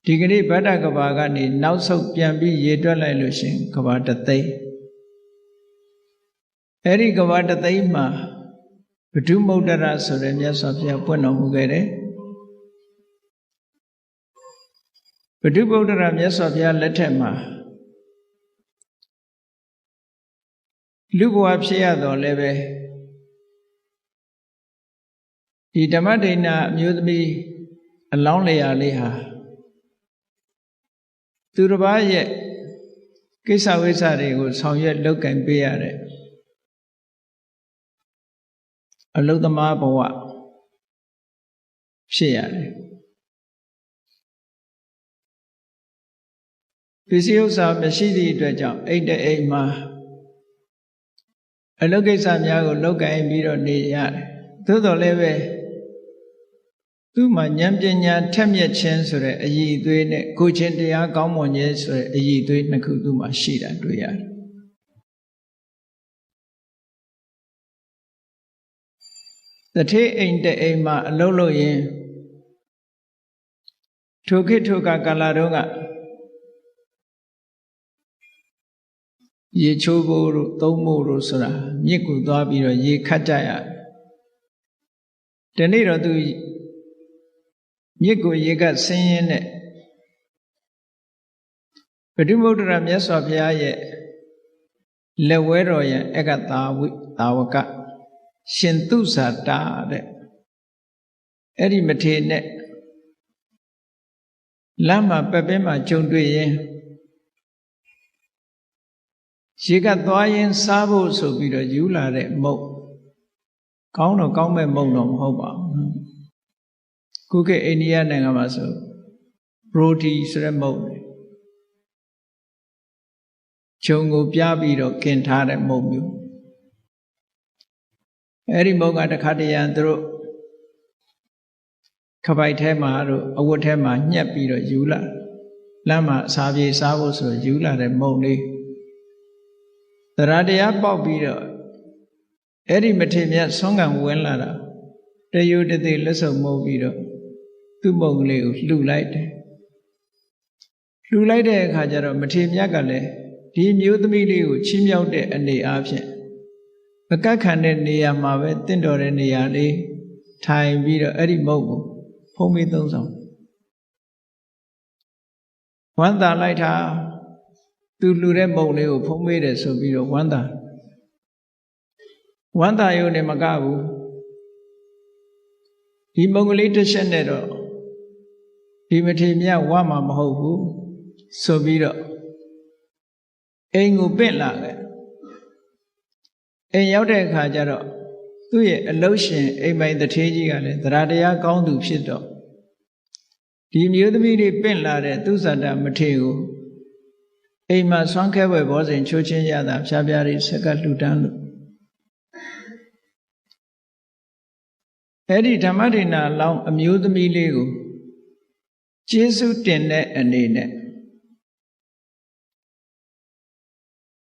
ဒီကနေ့ဗဒ္ဒကဘာကနေနောက်ဆုတ်ပြန်ပြီးရေတွက်လိုက်လို့ရှင်ကဘာတသိန်းအဲ့ဒီကဘာတသိန်းမှာဘဒုမုဒ္ဒရဆိုတဲ့မြတ်စွာဘုရားပွင့်တော်မူခဲ့တယ်ဘဒုဗုဒ္ဓရမြတ်စွာဘုရားလက်ထက်မှာလူဘဝဖြစ်ရတော့လည်းပဲဒီဓမ္မဒိဏအမျိုးသမီးအလောင်းလျာလေးဟာသူတစ်ပါးရဲ့ကိစ္စဝိစ္စတွေကိုဆောင်ရွက်လုပ်ကင်ပေးရတဲ့အလုသမားဘဝဖြစ်ရတယ်ပစ္စည်းဥစ္စာမရှိသည့်အတွက်ကြောင့်အိတ်အိမ်မှာအလုပ်ကိစ္စများကိုလုပ်ကင်ပြီးတော့နေရတယ်သို့တော်လည်းပဲသူ့မှာဉာဏ်ပညာထက်မြက်ခြင်းဆိုတဲ့အရည်အသွေးနဲ့ကိုယ်ချင်းတရားကောင်းမွန်ခြင်းဆိုတဲ့အရည်အသွေးနှစ်ခုသူ့မှာရှိတာတွေ့ရတယ်တထေးအိမ်တအိမ်မှာအလုပ်လုပ်ရင်ထိုခေတ်ထိုကာလတုန်းကရေချိုးဖို့တို့သုံးဖို့တို့ဆိုတာမြစ်ကူသွားပြီးတော့ရေခတ်ကြရဒီနေ့တော့သူမြစ်ကိုရေကဆင်းရင်းနဲ့ဘဒုမုဒ္ဒရမြတ်စွာဘုရားရဲ့လက်ဝဲတော်ရဲ့အကသာဝကရှင်သူဇာတာတဲ့အဲ့ဒီမထေနဲ့လမ်းမှာပက်ပင်းမှာကြုံတွေ့ရင်ရေကသွားရင်စားဖို့ဆိုပြီးတော့ယူလာတဲ့မုတ်ကောင်းတော့ကောင်းမဲ့မုတ်တော့မဟုတ်ပါဘူးခုခေတ်အိန္ဒိယနိုင်ငံမှာဆိုဘရိုတီဆိုတဲ့မုတ်ဂျုံကိုပြပြီးတော့กินထားတဲ့မုတ်မျိုးအဲ့ဒီမုတ်ကတခါတရံသူတို့ခပိုက်ထဲမှာတို့အဝတ်ထဲမှာညှက်ပြီးတော့ယူလာလမ်းမှာစားပြေးစားဖို့ဆိုယူလာတဲ့မုတ်လေးသရတရားပေါက်ပြီးတော့အဲ့ဒီမထေမြတ်ဆွမ်းခံဝင်လာတာတယုတသိလက်စုံမှုပြီးတော့သူ့မုံကလေးကိုလှူလိုက်တယ်လှူလိုက်တဲ့အခါကျတော့မထေမြတ်ကလည်းဒီမျိုးသမီးလေးကိုချီးမြှောက်တဲ့အနေအားဖြင့်မကတ်ခံတဲ့နေရာမှာပဲတင့်တော်တဲ့နေရာလေးထိုင်ပြီးတော့အဲ့ဒီမုံကိုဖုံးပြီးသုံးဆောင်ဝမ်းသာလိုက်တာသူလှူတဲ့မုံလေးကိုဖုံးပေးတယ်ဆိုပြီးတော့ဝမ်းသာရုံနဲ့မကဘူးဒီမုံကလေးတစ်ချက်နဲ့တော့ဒီမထေမြတ်ဝမှာမဟုတ်ဘူးဆိုပြီးတော့အိမ်ကိုပင့်လာတယ်အိမ်ရောက်တဲ့အခါကျတော့သူ့ရဲ့အလုရှင်အိမ်ပိုင်တထေးကြီးကလည်းသရတရားကောင်းသူဖြစ်တော့ဒီမျိုးသမီးတွေပင့်လာတဲ့သူဇာတမထေကိုအိမ်မှာဆွမ်းခဲဝဲဘောဇဉ်ချိုးချင်းရတာဖြားဖြားလေးဆက်ကလှူဒန်းလို့အဲ့ဒီဓမ္မဒိဏလောင်းအမျိုးသမီးလေးကိုကျေးဇူးတင်တဲ့အနေနဲ့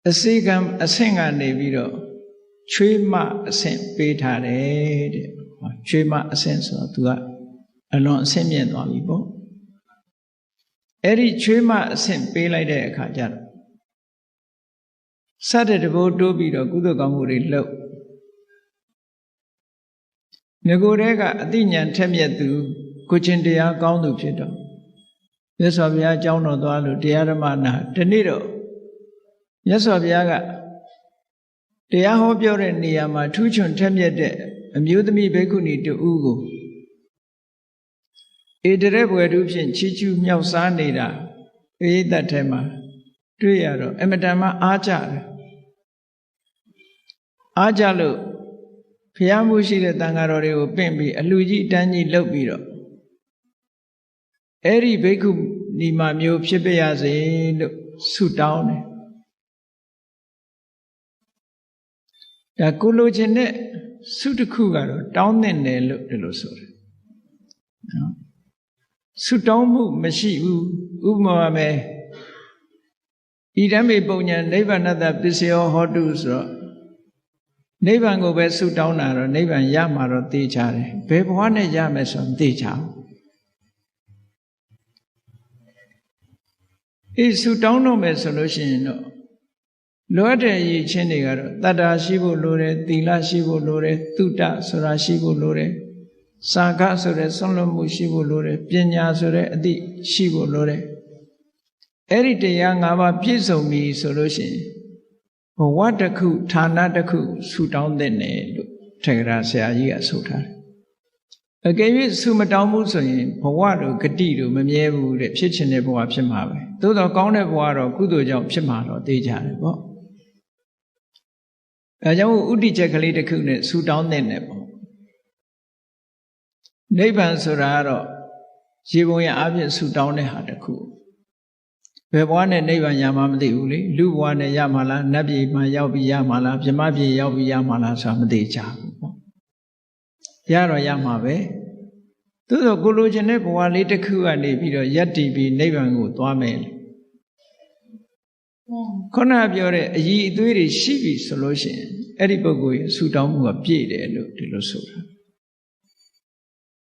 အစိကံအဆင့်ကနေပြီးတော့ချွေးမအဆင့်ပေးထားတယ်တဲ့ချွေးမအဆင့်ဆိုတော့ तू ကအလွန်အဆင့်မြင့်သွားပြီပေါ့အဲ့ဒီချွေးမအဆင့်ပေးလိုက်တဲ့အခါကျတော့စတဲ့တဘိုးတိုးပြီးတော့ကုသိုလ်ကောင်းမှုတွေလုပ်ငကိုယ်တည်းကအသိဉာဏ်ထက်မြက်သူကိုချင်းတရားကောင်းသူဖြစ်တော့မြတ်စွာဘုရားအကြောင်းတော်သွားလို့တရားဓမ္မနာဒီနေ့တော့မြတ်စွာဘုရားကတရားဟောပြောတဲ့နေရာမှာထူးချွန်ထက်မြက်တဲ့အမျိုးသမီးဘိက္ခုနီတူဦးကိုဧတရဘွယ်သူဖြင့်ချီးကျူးမြောက်စားနေတာပရိသတ်ထဲမှာတွေ့ရတော့အမတန်မှအားကြတယ်အားကြလို့ဘုရားမှုရှိတဲ့တန်ဃာတော်တွေကိုပင့်ပြီးအလှကြီးတန်းကြီးလုပ်ပြီးတော့အဲ့ဒီဘိက္ခုနီမမျိုးဖြစ်ပြရစေလို့ဆုတောင်းတယ်ဒါကိုလိုချင်တဲ့ဆုတစ်ခုကတော့တောင်းတဲ့နယ်လို့ဒီလိုဆိုတယ်နော်ဆုတောင်းမှုမရှိဘူးဥပမာပဲဣဒံမေပုံညာနိဗ္ဗာနတပစ္စယောဟောတုဆိုတော့နိဗ္ဗာန်ကိုပဲဆုတောင်းတာတော့နိဗ္ဗာန်ရမှာတော့သိချတယ်ဘယ်ဘဝနဲ့ရမယ်ဆိုတော့သိချ ဆူတောင်းတော့မယ်ဆိုလို့ရှိရင်တော့လိုအပ်တဲ့အရေးချင်းတွေကတော့တတ္တာရှိဖို့လိုတယ်သီလရှိဖို့လိုတယ်သုတဆိုတာရှိဖို့လိုတယ်စာခဆိုတဲ့ဆွန့်လွတ်မှုရှိဖို့လိုတယ်ပညာဆိုတဲ့အသိရှိဖို့လိုတယ်အဲ့ဒီတရား၅ပါးပြည့်စုံပြီဆိုလို့ရှိရင်ဘဝတစ်ခုဌာနတစ်ခုဆူတောင်းတဲ့နယ်လို့ထေရဆရာကြီးကဆိုထားတယ်အကယ်၍ဆူမတောင်းဘူးဆိုရင်ဘဝတို့ဂတိတို့မမြဲဘူးတဲ့ဖြစ်ချင်တဲ့ဘဝဖြစ်မှာပဲသို့တော့ကောင်းတဲ့ဘဝတော့ကုသိုလ်ကြောင့်ဖြစ်မှာတော့သိကြတယ်ပေါ့အဲကြောင့်ဥဒိချက်ကလေးတစ်ခုနဲ့ဆူတောင်းတဲ့နယ်ပေါ့နိဗ္ဗာန်ဆိုတာကတော့ရေပုံရအပြင်ဆူတောင်းတဲ့ဟာတစ်ခုဘယ်ဘဝနဲ့နိဗ္ဗာန်ရမှာမသိဘူးလေလူဘဝနဲ့ရမှာလားနတ်ပြည်မှာရောက်ပြီးရမှာလားဗြဟ္မပြည်ရောက်ပြီးရမှာလားဆိုတာမသိကြဘူးပေါ့ရတော့ရမှာပဲသို့သောကိုလိုချင်တဲ့ဘဝလေးတစ်ခုကနေပြီးတော့ယက်တည်ပြီးနိဗ္ဗာန်ကိုသွားမယ်ခုနပြောတဲ့အည်အသွေးတွေရှိပြီဆိုလို့ရှိရင်အဲ့ဒီပုဂ္ဂိုလ်ရဲ့ဆူတောင်းမှုကပြည့်တယ်လို့ဒီလိုဆိုတာ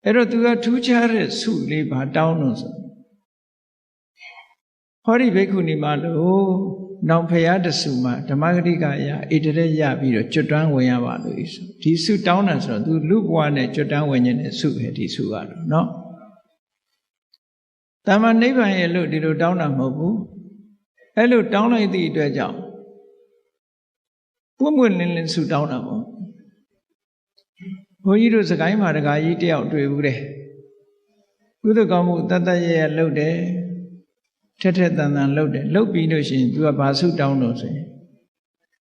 အဲ့တော့သူကထူးခြားတဲ့ဆုလေးပါတောင်းလို့ဆိုဟောဒီဘိက္ခုနီမလို့နောင်ဖရာတဆူမှာဓမ္မဂတိကရဣတရက်ရပြီးတော့ကျွတ်တန်းဝင်ရပါလို့ဆိုဒီဆုတောင်းတာဆိုတော့သူလူဘဝနဲ့ကျွတ်တန်းဝင်ခြင်းနဲ့ဆုပဲဒီဆုကတော့နော်တမန်နိဗ္ဗာန်ရဲ့လို့ဒီလိုတောင်းတာမဟုတ်ဘူးအဲ့လိုတောင်းလိုက်သည့်အတွက်ကြောင့်ပွင့်ပွင့်လင်းလင်းဆုတောင်းတာပေါ့ဘုန်းကြီးတို့စကိုင်းမှာတခါကြီးတယောက်တွေ့ဘူးတဲ့ကုသကောင်းမှုတတ်တတ်ရရလုပ်တယ်ထက်ထက်တန်တန်လုပ်တယ်လုပ်ပြီးလို့ရှိရင် तू ကဘာဆုတောင်းလို့ဆိုရင်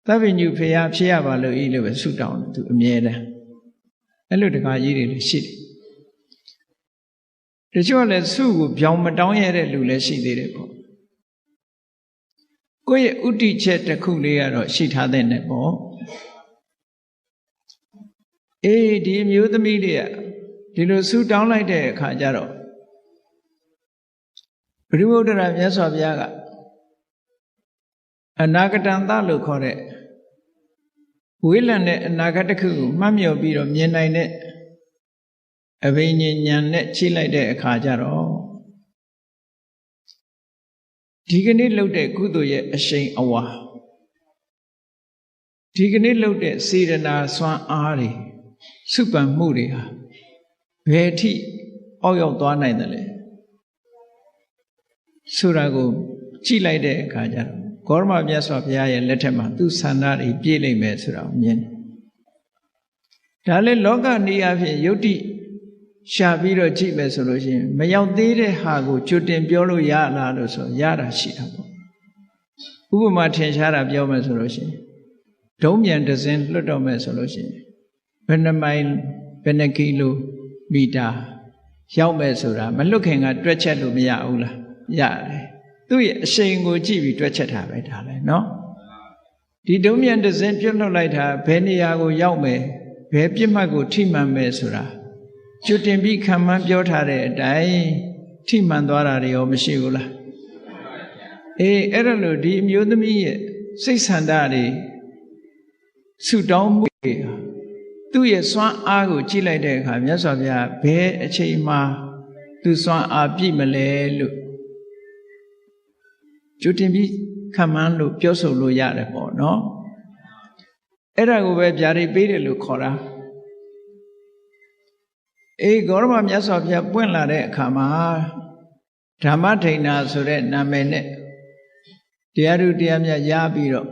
သဗ္ဗညုဖေယဖြစ်ရပါလို့ဤလို့ပဲဆုတောင်းတယ် तू အမြဲတမ်းအဲ့လိုတခါကြီးတွေလည်းရှိတယ်တချို့လည်းဆုကိုပြောင်းမတောင်းရတဲ့လူလည်းရှိသေးတယ်ပေါ့ကိုယ့်ရဲ့ဥတီချက်တစ်ခုလေးကတော့ရှိထားတဲ့နဲ့ပေါ့ဒီအမျိုးသမီးလေးကဒီလိုဆုတောင်းလိုက်တဲ့အခါကျတော့ဘုရားဗုဒ္ဓရာမြတ်စွာဘုရားကအနာဂတံသလို့ခေါ်တဲ့ဝေးလံတဲ့အနာဂတ်တစ်ခုကိုမှတ်မြော်ပြီးတော့မြင်နိုင်တဲ့အဘိညာဉ်ဉာဏ်နဲ့ချိလိုက်တဲ့အခါကျတော့ဒီကနေ့လုပ်တဲ့ကုသိုလ်ရဲ့အရှိန်အဝါဒီကနေ့လုပ်တဲ့စေတနာစွမ်းအားတွေစုပန်မှုတွေဟာဘယ်အထိအောက်ရောက်သွားနိုင်တယ်လဲဆိုတာကိုကြည့်လိုက်တဲ့အခါကျတော့ဂေါရမမြတ်စွာဘုရားရဲ့လက်ထက်မှာသူဆန္ဒတွေပြည့်လိမ့်မယ်ဆိုတာကိုမြင်တယ်ဒါလည်းလောကနည်းအဖြစ်ယုတ်တိရှာပြီးတော့ကြည့်မယ်ဆိုလို့ရှိရင်မရောက်သေးတဲ့ဟာကိုကြိုတင်ပြောလို့ရလားလို့ဆိုရတာရှိတာပေါ့ဥပမာထင်ရှားတာပြောမယ်ဆိုလို့ရှိရင်ဒုံးမြန်တစ်စင်းလွတ်တော့မယ်ဆိုလို့ရှိရင်ဘယ်နှမိုင်ဘယ်နှကီလိုမီတာရောက်မယ်ဆိုတာမလွတ်ခင်ကတွက်ချက်လို့မရဘူးလားရတယ်သူ့ရဲ့အရှိန်ကိုကြည့်ပြီးတွက်ချက်တာပဲဒါလည်းနော်ဒီဒုံးမြန်တစ်စင်းပြတ်လွတ်လိုက်တာဘယ်နေရာကိုရောက်မယ်ဘယ်ပြစ်မှတ်ကိုထိမှန်မယ်ဆိုတာကျွတ်တင်ပြီးခံမှန်းပြောထားတဲ့အတိုင်းထိမှန်သွားတာတွေရောမရှိဘူးလားအဲ့ဒါလို့ဒီအမျိုးသမီးရဲ့စိတ်ဆန္ဒတွေဆုတောင်းမှုတွေသူ့ရဲ့စွမ်းအားကိုကြည့်လိုက်တဲ့အခါမြတ်စွာဘုရားဘယ်အချိန်မှသူစွမ်းအားပြည့်မလဲလို့ကျွတ်တင်ပြီးခံမှန်းလို့ပြောဆိုလို့ရတယ်ပေါ့နော်အဲ့ဒါကိုပဲဗျာဒိတ်ပေးတယ်လို့ခေါ်တာဂေါရမမြတ်စွာဘုရားပွင့်လာတဲ့အခါမှာဓမ္မထိန်နာဆိုတဲ့နာမည်နဲ့တရားဓုတရားမြတ်ရပြီးတော့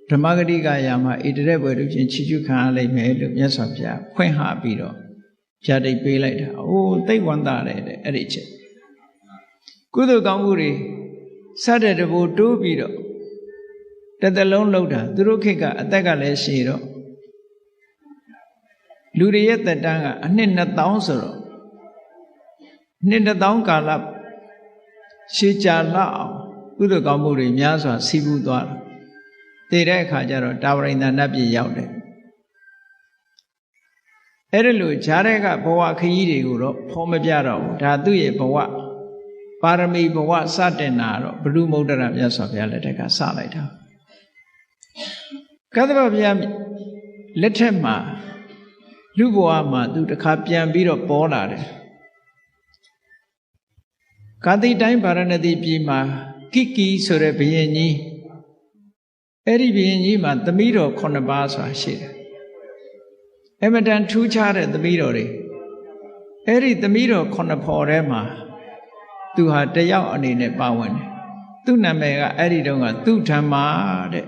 ဓမ္မဂတိကရာမှာဣတရက်ဘွယ်တို့ဖြင့်ချီးကျူးခံရလိမ့်မယ်လို့မြတ်စွာဘုရားဖွင့်ဟပြီးတော့ဗျာဒိတ်ပေးလိုက်တာသိဝန္တာတယ်အဲ့ဒီချက်ကုသိုလ်ကောင်းမှုတွေစတဲ့တဘူတိုးပြီးတော့တစ်သလုံးလောက်တာသူတို့ခေတ်ကအသက်ကလည်းရှည်တော့လူတွေရဲ့သက်တမ်းကအနှစ်2000ဆိုတော့နှစ်2000ကာလရှည်ကြာလောက်အောင်ကုသိုလ်ကောင်းမှုတွေများစွာစီးပူးသွားတယ်တည်တဲ့အခါကျတော့တာဝရိန္ဒနတ်ပြည်ရောက်တယ်အဲ့ဒါလို့ဈာတဲ့ကဘဝခရီးတွေကိုတော့ဖော်မပြတော့ဘူးဒါသူ့ရဲ့ဘဝပါရမီဘဝစတင်တာတော့ဘုရုမုဒ္ဒရာမြတ်စွာဘုရားလက်ထက်ကစလိုက်တာကသဗ္ဗဘုရားလက်ထက်မှာလူဘဝမှာသူတစ်ခါပြန်ပြီးတော့ပေါ်လာတယ်ကာတိတိုင်းဗာရဏသီပြည်မှာ ကိကိဆိုတဲ့ဘုရင်ကြီးအဲ့ဒီဘုရင်ကြီးမှာသမီးတော်9ပါးဆိုတာရှိတယ်အမတန်ထူးခြားတဲ့သမီးတော်တွေအဲ့ဒီသမီးတော်9ဖော်ထဲမှာသူဟာတယောက်အနေနဲ့ပါဝင်တယ်သူ့နာမည်ကအဲ့ဒီတုန်းကသူဓမ္မာတဲ့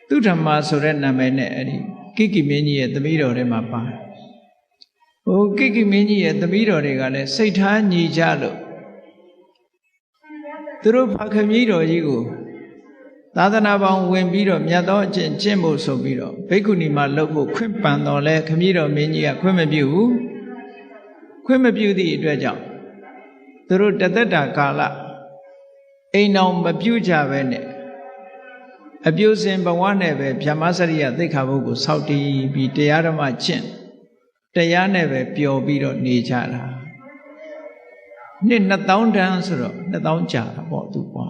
သူဓမ္မာဆိုတဲ့နာမည်နဲ့အဲ့ဒီကိကိမင်းကြီးရဲ့သမီးတော်ထဲမှာပါတယ်ဟိုကိကိမင်းကြီးရဲ့သမီးတော်တွေကလည်းစိတ်ထားညီကြလို့သူတို့ဖခင်ကြီးတော်ကြီးကိုသာသနာပေါင်းဝင်ပြီးတော့မြတ်သောအကျင့်ကျင့်ဖို့ဆိုပြီးတော့ဘိက္ခုနီမှာလှုပ်ဖို့ခွင့်ပန်တော်လဲခမည်းတော်မင်းကြီးကခွင့်မပြုဘူးခွင့်မပြုသည့်အတွက်ကြောင့်သူတို့တသက်တာကာလအိမ်တော်မပြုကြပဲနဲ့အပြုစဉ်ဘဝနဲ့ပဲဗျမစရိယသိက္ခာပုဒ်ကိုစောင့်တည်ပြီးတရားဓမ္မကျင့်တရားနဲ့ပဲပျော်ပြီးတော့နေကြတာနှစ်2000တန်းဆိုတော့2000ကြာတာပေါ့သူကွာ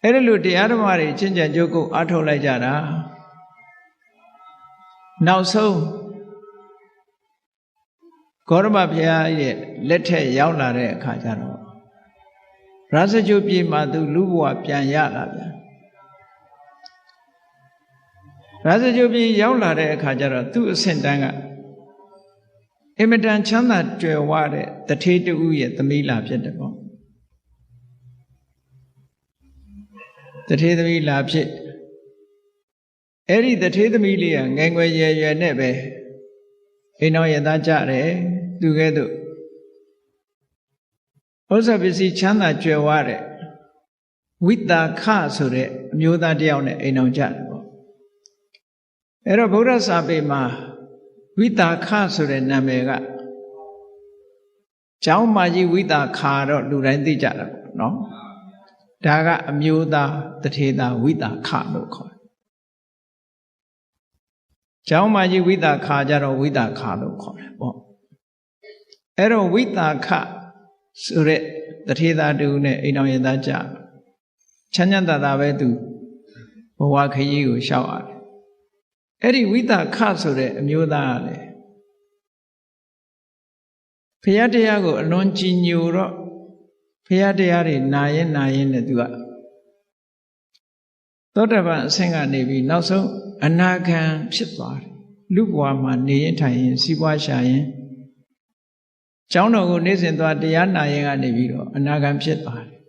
အဲ့ဒါလို့တရားဓမ္မတွေကျင့်ကြံကြိုးကုပ်အားထုတ်လိုက်ကြတာနောက်ဆုံးဂေါရမဘုရားရဲ့လက်ထက်ရောက်လာတဲ့အခါကျတော့ရသကြုတ်ပြည်မှာသူလူဘဝပြန်ရလာပြန်ရသကြုတ်ပြည်ရောက်လာတဲ့အခါကျတော့သူ့အဆင့်တန်းကအင်မတန်ချမ်းသာကြွယ်ဝတဲ့တထေးတူရဲ့သမီးလာဖြစ်တယ်ပေါ့တထေးသမီးလာဖြစ်အဲ့ဒီတထေးသမီးလေးကငယ်ငယ်ရွယ်ရွယ်နဲ့ပဲအိမ်တော်ရသားကြတယ်သူကဲ့သို့ဥစ္စာပစ္စည်းချမ်းသာကြွယ်ဝတဲ့ဝိတာခဆိုတဲ့အမျိုးသားတယောက်နဲ့အိမ်တော်ကြတယ်ပေါ့အဲ့တော့ဗုဒ္ဓစာပေမှာဝိတာခဆိုတဲ့နာမည်ကကျောင်းမာကြီးဝိတာခါတော့လူတိုင်းသိကြတာပေါ့နော်ဒါကအမျိုးသားတထေးသားဝိတာခလို့ခေါ်တယ်ကျောင်းမာကြီးဝိတာခါကြတော့ဝိတာခလို့ခေါ်တယ်ပေါ့အဲ့တော့ဝိတာခဆိုတဲ့တထေးသားတူနဲ့အိမ်တော်ရသားကြချမ်းချမ်းသာသာပဲသူဘဝခရီးကိုရှောက်ရတယ်အဲ့ဒီဝိတာခဆိုတဲ့အမျိုးသားကလည်းဘုရားတရားကိုအလွန်ကြည်ညိုတော့ဘုရားတရားတွေနာရင်နဲ့သူကသောတပန်အဆင့်ကနေပြီးနောက်ဆုံးအနာဂံဖြစ်သွားတယ်လူဘဝမှာနေရင်ထိုင်ရင်စီးပွားရှာရင်ကျောင်းတော်ကိုနေ့စဉ်သွားတရားနာရင်ကနေပြီးတော့အနာဂံဖြစ်သွားတယ်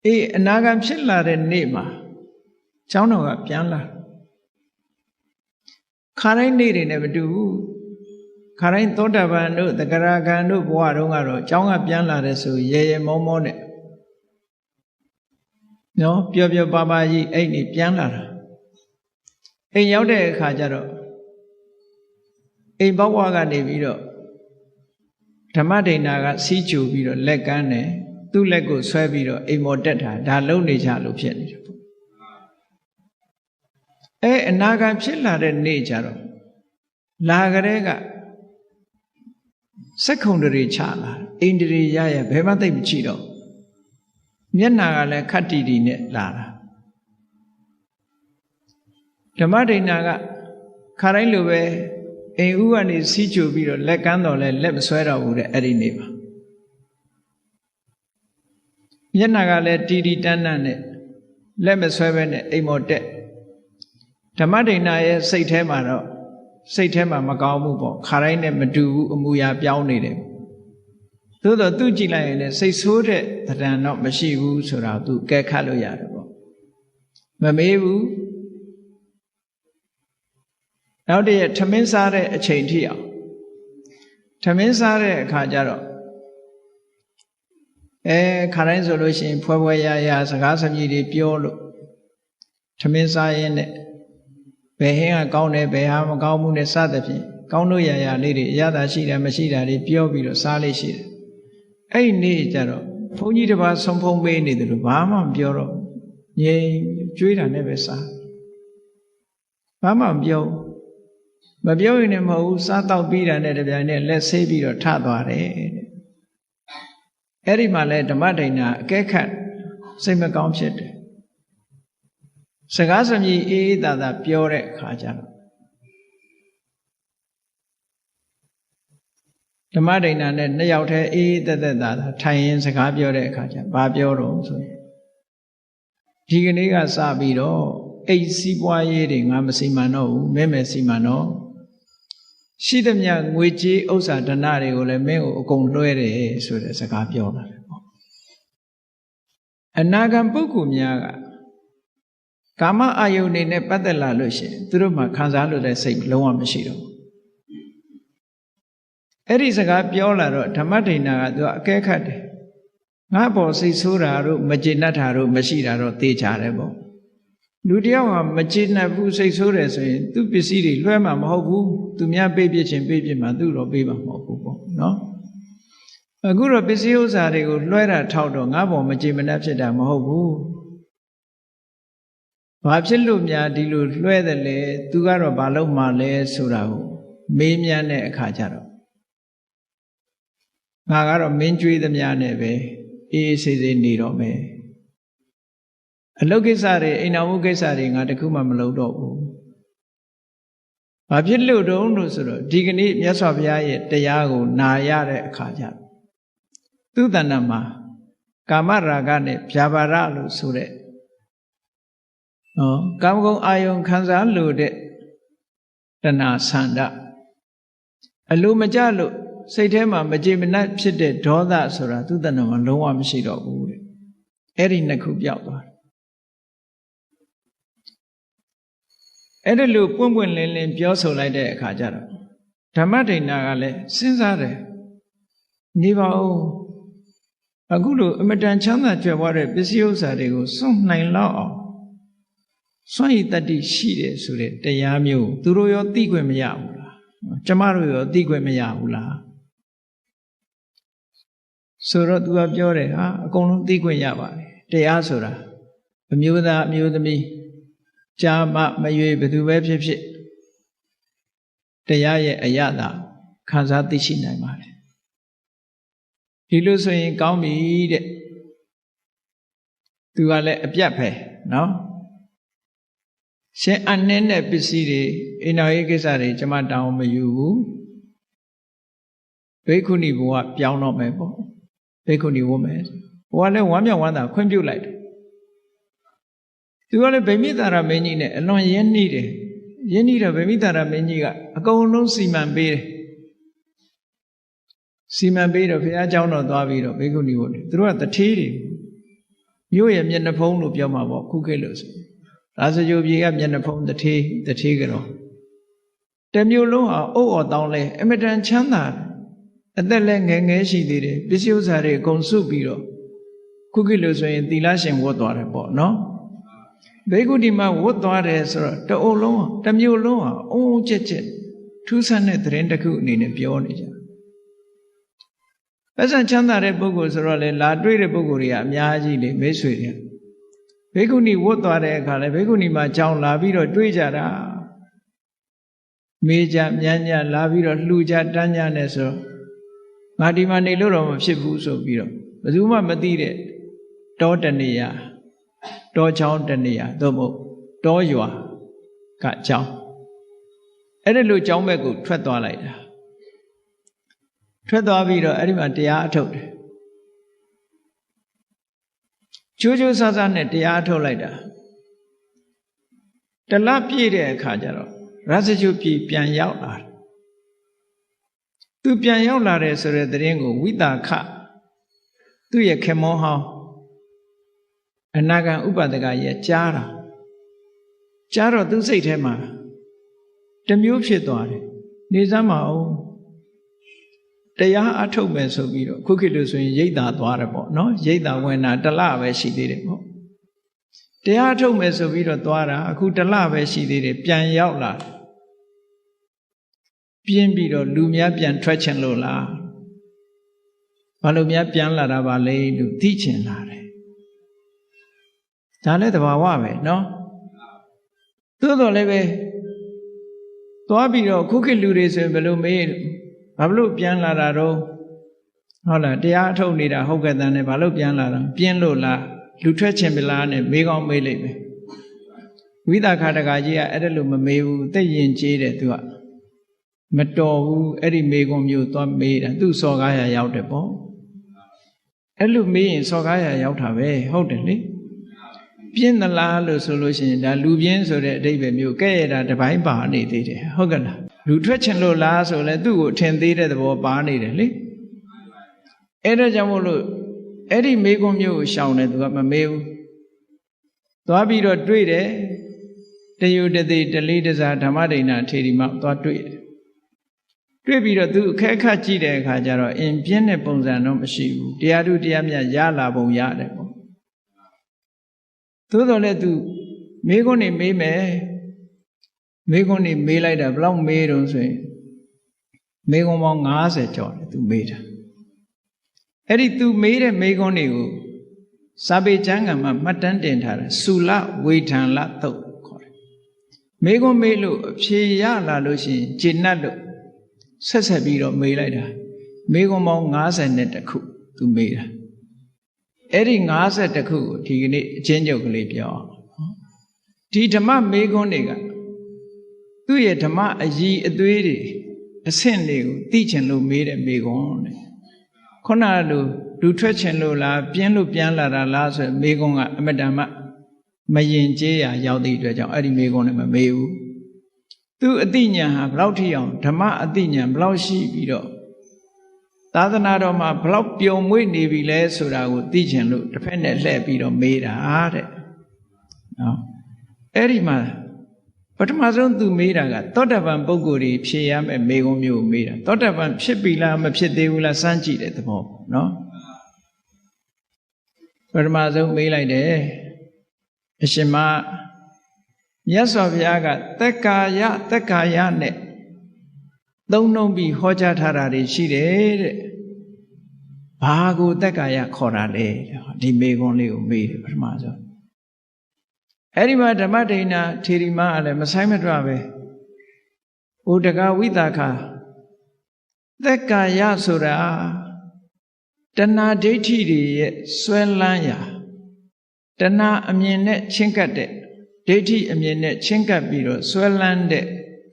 အေးအနာဂံဖြစ်လာတဲ့နေ့မှာကျောင်းတော်ကပြန်လာခါတိုင်းနေ့တွေနဲ့မတူဘူးခါတိုင်းသောတာပန်တို့သဂရဂံတို့ဘဝတုန်းကတော့ကျောင်းကပြန်လာတဲ့ဆိုရေရေမောမောနဲ့နော်ပျော်ပျော်ပါပါကြီးအဲ့ဒီပြန်လာတာအိမ်ရောက်တဲ့အခါကျတော့အိမ်ဘဝကနေပြီးတော့ဓမ္မဒိဏကစီးကြူပြီးတော့လက်ကမ်းတယ်သူ့လက်ကိုဆွဲပြီးတော့အိမ်မော်တက်တာဒါလုံနေကြလို့ဖြစ်နေတယ်ပေါ့အနာဂတ်ဖြစ်လာတဲ့နေ့ကျတော့လာကြတဲ့ကစက္ခုံတွေချလာအိန္ဒြေရရဘယ်မှသိမကြည့်တော့မျက်နာကလည်းခတ်တီတီနဲ့လာတာဓမ္မဒိဏကခါတိုင်းလိုပဲအိမ်ဥကနေစီးကြိုပြီးတော့လက်ကမ်းတော်လဲလက်မဆွဲတော့ဘူးတဲ့အဲ့ဒီနေ့မှာမျက်နာကလည်းတီတီတန်းတန်းနဲ့လက်မဆွဲပဲနဲ့အိမ်မော်တက်ဓမ္မဒိဏရဲ့စိတ်ထဲမှာတော့စိတ်ထဲမှာမကောင်းဘူးပေါ့ခါတိုင်းနဲ့မတူဘူးအမူအရာပြောင်းနေတယ်သို့တော့သူကြည့်လိုက်ရင်လည်းစိတ်ဆိုးတဲ့သဏ္ဍာန်တော့မရှိဘူးဆိုတာသူကဲခတ်လို့ရတယ်ပေါ့မမေးဘူးနောက်တည့်ထမင်းစားတဲ့အချိန်ထိအောင်ထမင်းစားတဲ့အခါကျတော့ခါတိုင်းဆိုလို့ရှိရင်ဖွဲဖွဲရရစကားစမြည်တွေပြောလို့ထမင်းစားရင်နဲ့ဘယ်ဟင်းကကောင်းတယ်ဘယ်ဟာမကောင်းဘူးနဲ့စသဖြင့်ကောင်းလို့ရရလေးတွေအရသာရှိတယ်မရှိတာတွေပြောပြီးတော့စားလေးရှိတယ်အဲ့ဒီနေ့ကျတော့ဘုန်းကြီးတစ်ပါးဆုံးဖုံးပေးနေတယ်လို့ဘာမှမပြောတော့ငြိမ်ကြွေးတာနဲ့ပဲစားဘာမှမပြောမပြောရင်လည်းမဟုတ်ဘူးစားတော့ပြီးတာနဲ့တပြိုင်နက်လက်ဆေးပြီးတော့ထသွားတယ်အဲ့ဒီမှာလဲဓမ္မဒိဏအကဲခတ်စိတ်မကောင်းဖြစ်တယ်စကားစမြည်အေးအေးသာသာပြောတဲ့အခါကျတော့ ဓမ္မဒိဋ္ဌာနဲ့နှစ်ယောက်တည်းအေးသက်သက်သာထိုင်ရင်စကားပြောတဲ့အခါကျဘာပြောတော့ဆိုရင်ဒီကနေ့ကစပြီးတော့အိတ်စီးပွားရေးတွေငါမစီမံတော့ဘူးမဲမဲစီမံတော့ရှိသမျှငွေကြေးဥစ္စာဓနတွေကိုလည်းမင်းကိုအကုန်လွှဲတယ်ဆိုတဲ့စကားပြောလာတယ်ပေါ့အနာဂံပုဂ္ဂိုလ်များကကာမအာယုန်တွေနဲ့ပတ်သက်လာလို့ရှိရင်သူတို့မှခံစားလို့တဲ့စိတ်လုံးဝမရှိတော့ဘူးအဲ့ဒီစကားပြောလာတော့ဓမ္မဒိဋ္ဌာကသူကအကဲခတ်တယ်ငါပေါ်စိတ်ဆိုးတာတို့မကျေနပ်တာတို့မရှိတာတော့သိကြတယ်ပေါ့လူတယောက်ဟာမကျေနပ်ဘူးစိတ်ဆိုးတယ်ဆိုရင်သူ့ပစ္စည်းတွေလွှဲမှာမဟုတ်ဘူးသူများပေးပြချင်းပေးပြမှာသူ့တော့ပေးမှာမဟုတ်ဘူးပေါ့နော်အခုတော့ပစ္စည်းဥစ္စာတွေကိုလွှဲတာထောက်တော့ငါပေါ်မကျေမနပ်ဖြစ်တာမဟုတ်ဘူးဘာဖြစ်လို့များဒီလိုလွှဲတယ်လဲသူကတော့ဘာလို့မှလဲဆိုတာကိုမေးမြန်းတဲ့အခါကျတော့ငါကတော့မင်းကြွေးသမျှနဲ့ပဲအေးအေးဆေးဆေးနေတော့မယ်အလုပ်ကိစ္စတွေအိမ်တော်မှုကိစ္စတွေငါတခုမှမလုပ်တော့ဘူးဘာဖြစ်လို့တုံးလို့ဆိုတော့ဒီကနေ့မြတ်စွာဘုရားရဲ့တရားကိုနာရတဲ့အခါကျသူတဏ္ဍမှာကာမရာဂနဲ့ဗျာပါဒလို့ဆိုတဲ့ကာမဂုဏ်အာယုံခံစားလို့တဲ့တဏှာဆန္ဒအလိုမကျလို့စိတ်ထဲမှာမကြေမနပ်ဖြစ်တဲ့ဒေါသဆိုတာသူတဏ္ဍမှာလုံးဝမရှိတော့ဘူးတဲ့အဲ့ဒီနှစ်ခုပြောက်သွားတယ်အဲ့ဒါလို့ပွင့်ပွင့်လင်းလင်းပြောဆိုလိုက်တဲ့အခါကျတော့ဓမ္မဒိဋ္ဌာကလည်းစဉ်းစားတယ်နေပါဦးအခုလိုအမတန်ချမ်းသာကြွယ်ဝတဲ့ပစ္စည်းဥစ္စာတွေကိုစွန့်နိုင်လောက်အောင်စွန့်ရည်တတ္တိရှိတယ်ဆိုတဲ့တရားမျိုးသူတို့ရောသိခွင့်မရဘူးလားကျမတို့ရောသိခွင့်မရဘူးလားဆိုတော့သူကပြောတယ်ဟာအကုန်လုံးသိခွင့်ရပါတယ်တရားဆိုတာအမျိုးသားအမျိုးသမီးကြာမမရွေဘယ်သူပဲဖြစ်ဖြစ်တရားရဲ့အရသာခံစားသိရှိနိုင်ပါတယ်ဒီလိုဆိုရင်ကောင်းပြီတဲ့သူကလည်းအပြတ်ပဲနော်ရှင်အနှင်းတဲ့ပစ္စည်းတွေအိမ်တော်ရေးကိစ္စတွေကျမတောင်းမယူဘူးဘိက္ခုနီဘဝပြောင်းတော့မယ်ပေါ့ဘိက္ခုနီဝတ်မယ်ဘဝလည်းဝမ်းမြောက်ဝမ်းသာခွင့်ပြုလိုက်တယ်သူကလည်းဗိမိတာရမင်းကြီးနဲ့အလွန်ရင်းနှီးတယ်ရင်းနှီးတော့ဗိမိတာရမင်းကြီးကအကုန်လုံးစီမံပေးတယ်စီမံပေးတော့ဘုရားကျောင်းတော်သွားပြီးတော့ဘိက္ခုနီဝတ်တယ်သူတို့ကတထေးတွေမြို့ရဲ့မျက်နှာဖုံးလို့ပြောမှာပေါ့ခုခေတ်လို့ဆိုဒါစကြိုပြေကမျက်နှာဖုံးတထေးကတော့တမျိုးလုံးဟာအုပ်အော်တောင်းလဲအမတန်ချမ်းသာအသက်လည်းငယ်ငယ်ရှိသေးတယ်ပစ္စည်းဥစ္စာတွေအကုန်စုပြီးတော့ခုခေတ်လို့ဆိုရင်သီလရှင်ဝတ်သွားတယ်ပေါ့နော်ဘိက္ခုဒီမှာဝတ်သွားတယ်ဆိုတော့တအုပ်လုံးတမျိုးလုံးဟာအုံကျက်ကျက်ထူးဆန်းတဲ့သတင်းတစ်ခုအနေနဲ့ပြောနေကြပတ်စံချမ်းသာတဲ့ပုဂ္ဂိုလ်ဆိုတော့လေလာတွေ့တဲ့ပုဂ္ဂိုလ်တွေကအများကြီးလေမိတ်ဆွေတွေဘိက္ခုနီဝတ်သွားတဲ့အခါလေဘိက္ခုနီမှာကြောင်းလာပြီးတော့တွေ့ကြတာမေးကြမြန်းကြလာပြီးတော့လှူကြတန်းကြနဲ့ဆိုငါဒီမှာနေလို့တော့မဖြစ်ဘူးဆိုပြီးတော့ဘယ်သူမှမသိတဲ့တောတနေရတောချောင်းတနေရသို့မဟုတ်တောရွာကကျောင်းအဲ့ဒီလိုကျောင်းဘက်ကိုထွက်သွားလိုက်တာထွက်သွားပြီးတော့အဲ့ဒီမှာတရားအထုတ်တယ်ကျိုးကျိုးဆဆနဲ့တရားအထုတ်လိုက်တာတလပြည့်တဲ့အခါကျတော့ရသကျုပြည်ပြန်ရောက်လာတယ်သူပြန်ရောက်လာတယ်ဆိုတဲ့သတင်းကိုဝိတာခသူ့ရဲ့ခေမောဟောင်းအနာဂံဥပဒကရဲ့ကြားတော့သူစိတ်ထဲမှာတမျိုးဖြစ်သွားတယ်နေစမ်းမအောင်တရားအထုတ်မယ်ဆိုပြီးတော့ခုခေတ်လို့ဆိုရင်ရိတ်တာသွားတယ်ပေါ့နော်ရိတ်တာဝင်တာတလပဲရှိသေးတယ်ပေါ့တရားအထုတ်မယ်ဆိုပြီးတော့သွားတာအခုတလပဲရှိသေးတယ်ပြန်ရောက်လာပြင်းပြီးတော့လူများပြန်ထွက်ချင်လို့လားဘာလို့များပြန်လာတာပါလဲလို့သိချင်လာတယ်ဒါလည်းသဘာဝပဲနော်သို့တော်လည်းပဲသွားပြီးတော့ခုခေတ်လူတွေဆိုရင်ဘယ်လိုမေးဘာလို့ပြန်လာတာတော့ဟုတ်လားတရားအထုတ်နေတာဟုတ်ကဲ့တန်းနဲ့ဘာလို့ပြန်လာတာပြင်းလို့လားလူထွက်ချင်ပြီလားနဲ့မေးကောင်းမေးလိုက်မယ်ဝိသခာတကကြီးကအဲ့ဒါလို့မမေးဘူးသိရင်ကျေးတယ်သူက မတော်ဘူးအဲ့ဒီမေကွန်မျိုးသွားမေးတာသူ့စော်ကားရရောက်တယ်ပေါ့အဲ့လိုမေးရင်စော်ကားရရောက်တာပဲဟုတ်တယ်လေပြင်းသလားလို့ဆိုလို့ရှိရင်ဒါလူပြင်းဆိုတဲ့အဓိပ္ပာယ်မျိုးကဲ့ရတာတပိုင်းပါနေသေးတယ်ဟုတ်ကဲ့လားလူထွက်ချင်လို့လားဆိုလဲသူ့ကိုထင်သေးတဲ့သဘောပါနေတယ်လေအဲ့ဒါကြောင့်မို့လို့အဲ့ဒီမေကွန်မျိုးကိုရှောင်တယ်သူကမမေးဘူးသွားပြီးတော့တွေ့တယ်တယုတသိတလေးတစားဓမ္မဒိဏထေရီမသွားတွေ့တယ်တွေ့ပြီးတော့သူအခက်အခက်ကြည့်တဲ့အခါကျတော့အင်ပြင်းတဲ့ပုံစံတော့မရှိဘူးတရားထုတရားမြတ်ရလာပုံရတယ်ပေါ့သို့တော်လည်းသူမေးခွန်းနေမေးမယ်မေးခွန်းနေမေးလိုက်တာဘယ်လောက်မေးတော့ဆိုရင်မေးခွန်းပေါင်း90ကျော်တယ်သူမေးတာအဲ့ဒီသူမေးတဲ့မေးခွန်းတွေကိုစာပေကျမ်းဂန်မှာမှတ်တမ်းတင်ထားတယ်သုလဝေထံလသုတ်ခေါ်တယ်မေးခွန်းမေးလို့အဖြေရလာလို့ရှိရင်ဂျေနတ်လို့ဆက်ပြီးတော့မေးလိုက်တာမေးခွန်းပေါင်း52ခုသူမေးတာအဲ့ဒီ52ခုကိုဒီကနေ့အချင်းချုပ်ကလေးပြောအောင်ဒီဓမ္မမေးခွန်းတွေကသူ့ရဲ့ဓမ္မအည်အသွေးတွေအဆင့်တွေကိုသိချင်လို့မေးတဲ့မေးခွန်းတဲ့ခုနကလူထွက်ချင်လို့လားပြင်းလို့ပြန်လာတာလားဆိုမေးခွန်းကအမတန်မှမယင်ကျေးရာရောက်သည့်အတွက်ကြောင့်အဲ့ဒီမေးခွန်းနဲ့မမေးဘူးသူအသိဉာဏ်ဟာဘလောက်ထိအောင်ဓမ္မအသိဉာဏ်ဘလောက်ရှိပြီးတော့သာသနာတော်မှာဘလောက်ပျော်မွေ့နေပြီလဲဆိုတာကိုသိချင်လို့တစ်ဖက်နဲ့လှည့်ပြီးတော့မေးတာတဲ့နော်အဲ့ဒီမှာပထမဆုံးသူမေးတာကသောတပန်ပုဂ္ဂိုလ်တွေဖြေရမယ့်မေးခွန်းမျိုးကိုမေးတာသောတပန်ဖြစ်ပြီလားမဖြစ်သေးဘူးလားစမ်းကြည့်တဲ့သဘောပေါ့နော်ပထမဆုံးမေးလိုက်တယ်အရှင်မမြတ်စွာဘုရားကသက်ကာယနဲ့သုံးနှုံးပြီးဟောကြားထားတာတွေရှိတယ်တဲ့ဘာကိုသက်ကာယခေါ်တာလဲဒီမေခွန်းလေးကိုမေးတယ်ပထမဆုံးအဲ့ဒီမှာဓမ္မဒိဏထေရီမကလည်းမဆိုင်မတွပဲဩတကဝိသခာသက်ကာယဆိုတာတဏှာဒိဋ္ဌိတွေရဲ့ဆွဲလန်းရာတဏှာအမြင်နဲ့ချင်းကပ်တဲ့ဒိဋ္ဌိအမြင်နဲ့ချင်းကပ်ပြီးတော့ဆွဲလန်းတဲ့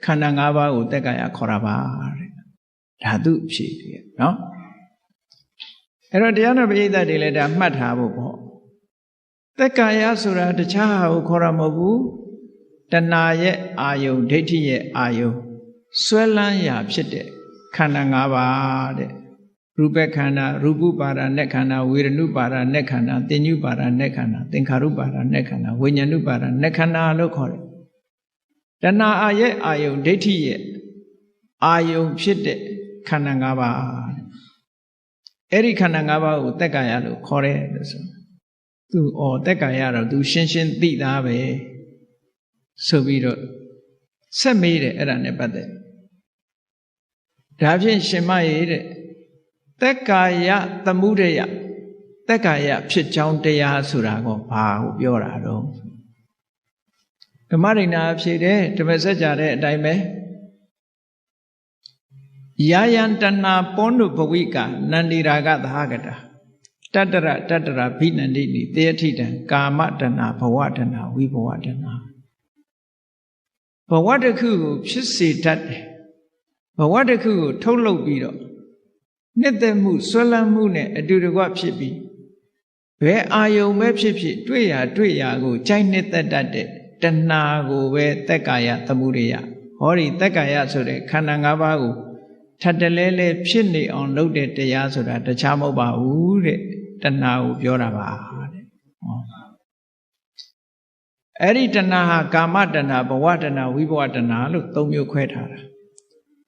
ခန္ဓာ၅ပါးကိုသက်ကာယခေါ်တာပါတဲ့ဒါသူအဖြေတွေနော်အဲ့တော့တရားတော်ပရိသတ်တွေလည်းဒါမှတ်ထားဖို့ပေါ့သက်ကာယဆိုတာတခြားဟာကိုခေါ်တာမဟုတ်ဘူးတဏှာရဲ့အာယုန်ဒိဋ္ဌိရဲ့အာယုန်ဆွဲလန်းရာဖြစ်တဲ့ခန္ဓာ၅ပါးတဲ့ရူပခန္ဓာရူပပါဒနဲ့ခန္ဓာဝေဒနုပါဒနဲ့ခန္ဓာသင်္ညုပါဒနဲ့ခန္ဓာသင်္ခါရုပါဒနဲ့ခန္ဓာဝိညာဏုပါဒနဲ့ခန္ဓာလို့ခေါ်တယ်တဏှာရဲ့အာယုန်ဒိဋ္ဌိရဲ့အာယုန်ဖြစ်တဲ့ခန္ဓာ၅ပါးအဲ့ဒီခန္ဓာ၅ပါးကိုသက်ကာယလို့ခေါ်တယ်လို့ဆိုသူသက်ကာယတော့သူရှင်းရှင်းသိသားပဲဆိုပြီးတော့ဆက်မေးတယ်အဲ့ဒါနဲ့ပတ်သက်ဒါဖြင့်ရှင်မရေတဲ့သက်ကာယသမုဒယသက်ကာယဖြစ်ကြောင်းတရားဆိုတာကဘာကိုပြောတာတော့ဓမ္မဒိဏဖြေတယ်ဓမ္မစကြာတဲ့အတိုင်းပဲယာယံတဏ္ဏပောနုဘဝိကနန္ဒီရာဂသဟကတာတတ္တရဘိနန္တိနိတေယထိတံကာမတဏ္ဏဘဝတဏ္ဏဝိဘဝတဏ္ဏဘဝတစ်ခုကိုဖြစ်စေတတ်တယ်ဘဝတစ်ခုကိုထုတ်လုပ်ပြီးတော့နှစ်သက်မှုဆွဲလန်းမှုနဲ့အတူတကွဖြစ်ပြီးဘယ်အာယုံပဲဖြစ်ဖြစ်တွေ့ရာကိုကြိုက်နှစ်သက်တတ်တဲ့တဏှာကိုပဲသက်ကာယသမုဒယဟောဒီသက်ကာယဆိုတဲ့ခန္ဓာ၅ပါးကိုထပ်တလဲလဲဖြစ်နေအောင်လုပ်တဲ့တရားဆိုတာတခြားမဟုတ်ပါဘူးတဲ့တဏှာကိုပြောတာပါတဲ့အဲ့ဒီတဏှာဟာကာမတဏှာဘဝတဏှာဝိဘဝတဏှာလို့၃မျိုးခွဲထားတာ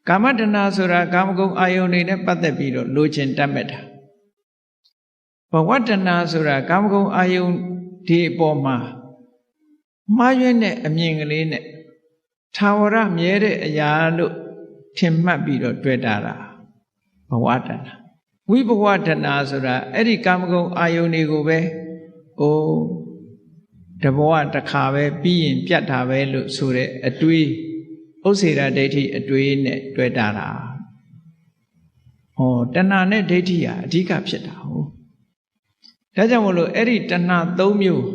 ကာမတဏှာဆိုတာကာမဂုဏ်အာယုန်တွေနဲ့ပတ်သက်ပြီးတော့လိုချင်တတ်မဲ့တာဘဝတဏှာဆိုတာကာမဂုဏ်အာယုန်ဒီအပေါ်မှာမှားယွင်းတဲ့အမြင်ကလေးနဲ့ထာဝရမြဲတဲ့အရာလို့ထင်မှတ်ပြီးတော့တွေ့တာဘဝတဏှာဝိဘဝတဏှာဆိုတာအဲ့ဒီကာမဂုဏ်အာယုန်တွေကိုပဲတဘောတစ်ခါပဲပြီးရင်ပြတ်တာပဲလို့ဆိုတဲ့အတွေးဥစ္စေရဒိဋ္ဌိအတွေးနဲ့တွေ့တာတဏှာနဲ့ဒိဋ္ဌိဟာအဓိကဖြစ်တာဟုတ်ဒါကြောင့်မလို့အဲ့ဒီတဏှာ၃မျိုး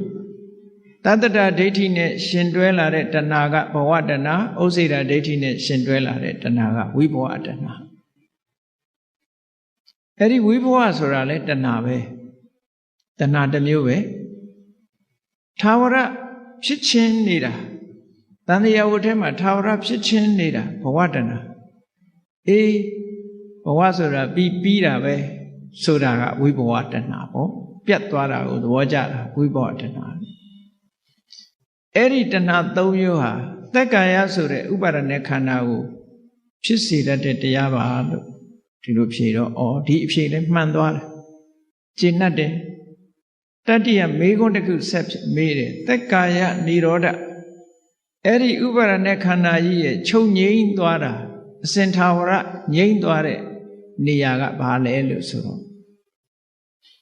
တတ္တဒိဋ္ဌိနဲ့ရှင်တွဲလာတဲ့တဏှာကဘဝတဏှာဥစ္စေတဒိဋ္ဌိနဲ့ရှင်တွဲလာတဲ့တဏှာကဝိဘဝတဏှာအဲ့ဒီဝိဘဝဆိုတာလဲတဏှာပဲတဏှာတစ်မျိုးပဲထာဝရဖြစ်ချင်းနေတာတန်တရားဝတ်ထဲမှာထာဝရဖြစ်ချင်းနေတာဘဝတဏှာအေးဘဝဆိုတာပြီးတာပဲဆိုတာကဝိဘဝတဏှာပေါ့ပြတ်သွားတာကိုသဘောကျတာဝိဘဝတဏှာအဲ့ဒီတဏှာ၃မျိုးဟာသက္ကာယဆိုတဲ့ဥပါဒณะခန္ဓာကိုဖြစ်စေတတ်တဲ့တရားပါလို့ဒီလိုဖြေတော့ဒီအဖြေလည်းမှန်သွားတယ်ကျင့်တတ်တယ်တတ္တိယမေခွန်းတစ်ခုဆက်မေးတယ်သက္ကာယនិရောဓအဲ့ဒီဥပါဒณะခန္ဓာကြီးရဲ့ချုပ်ငြိမ်းသွားတာအစင်ထာဝရငြိမ်းသွားတဲ့နေရာကဘာလဲလို့ဆိုတော့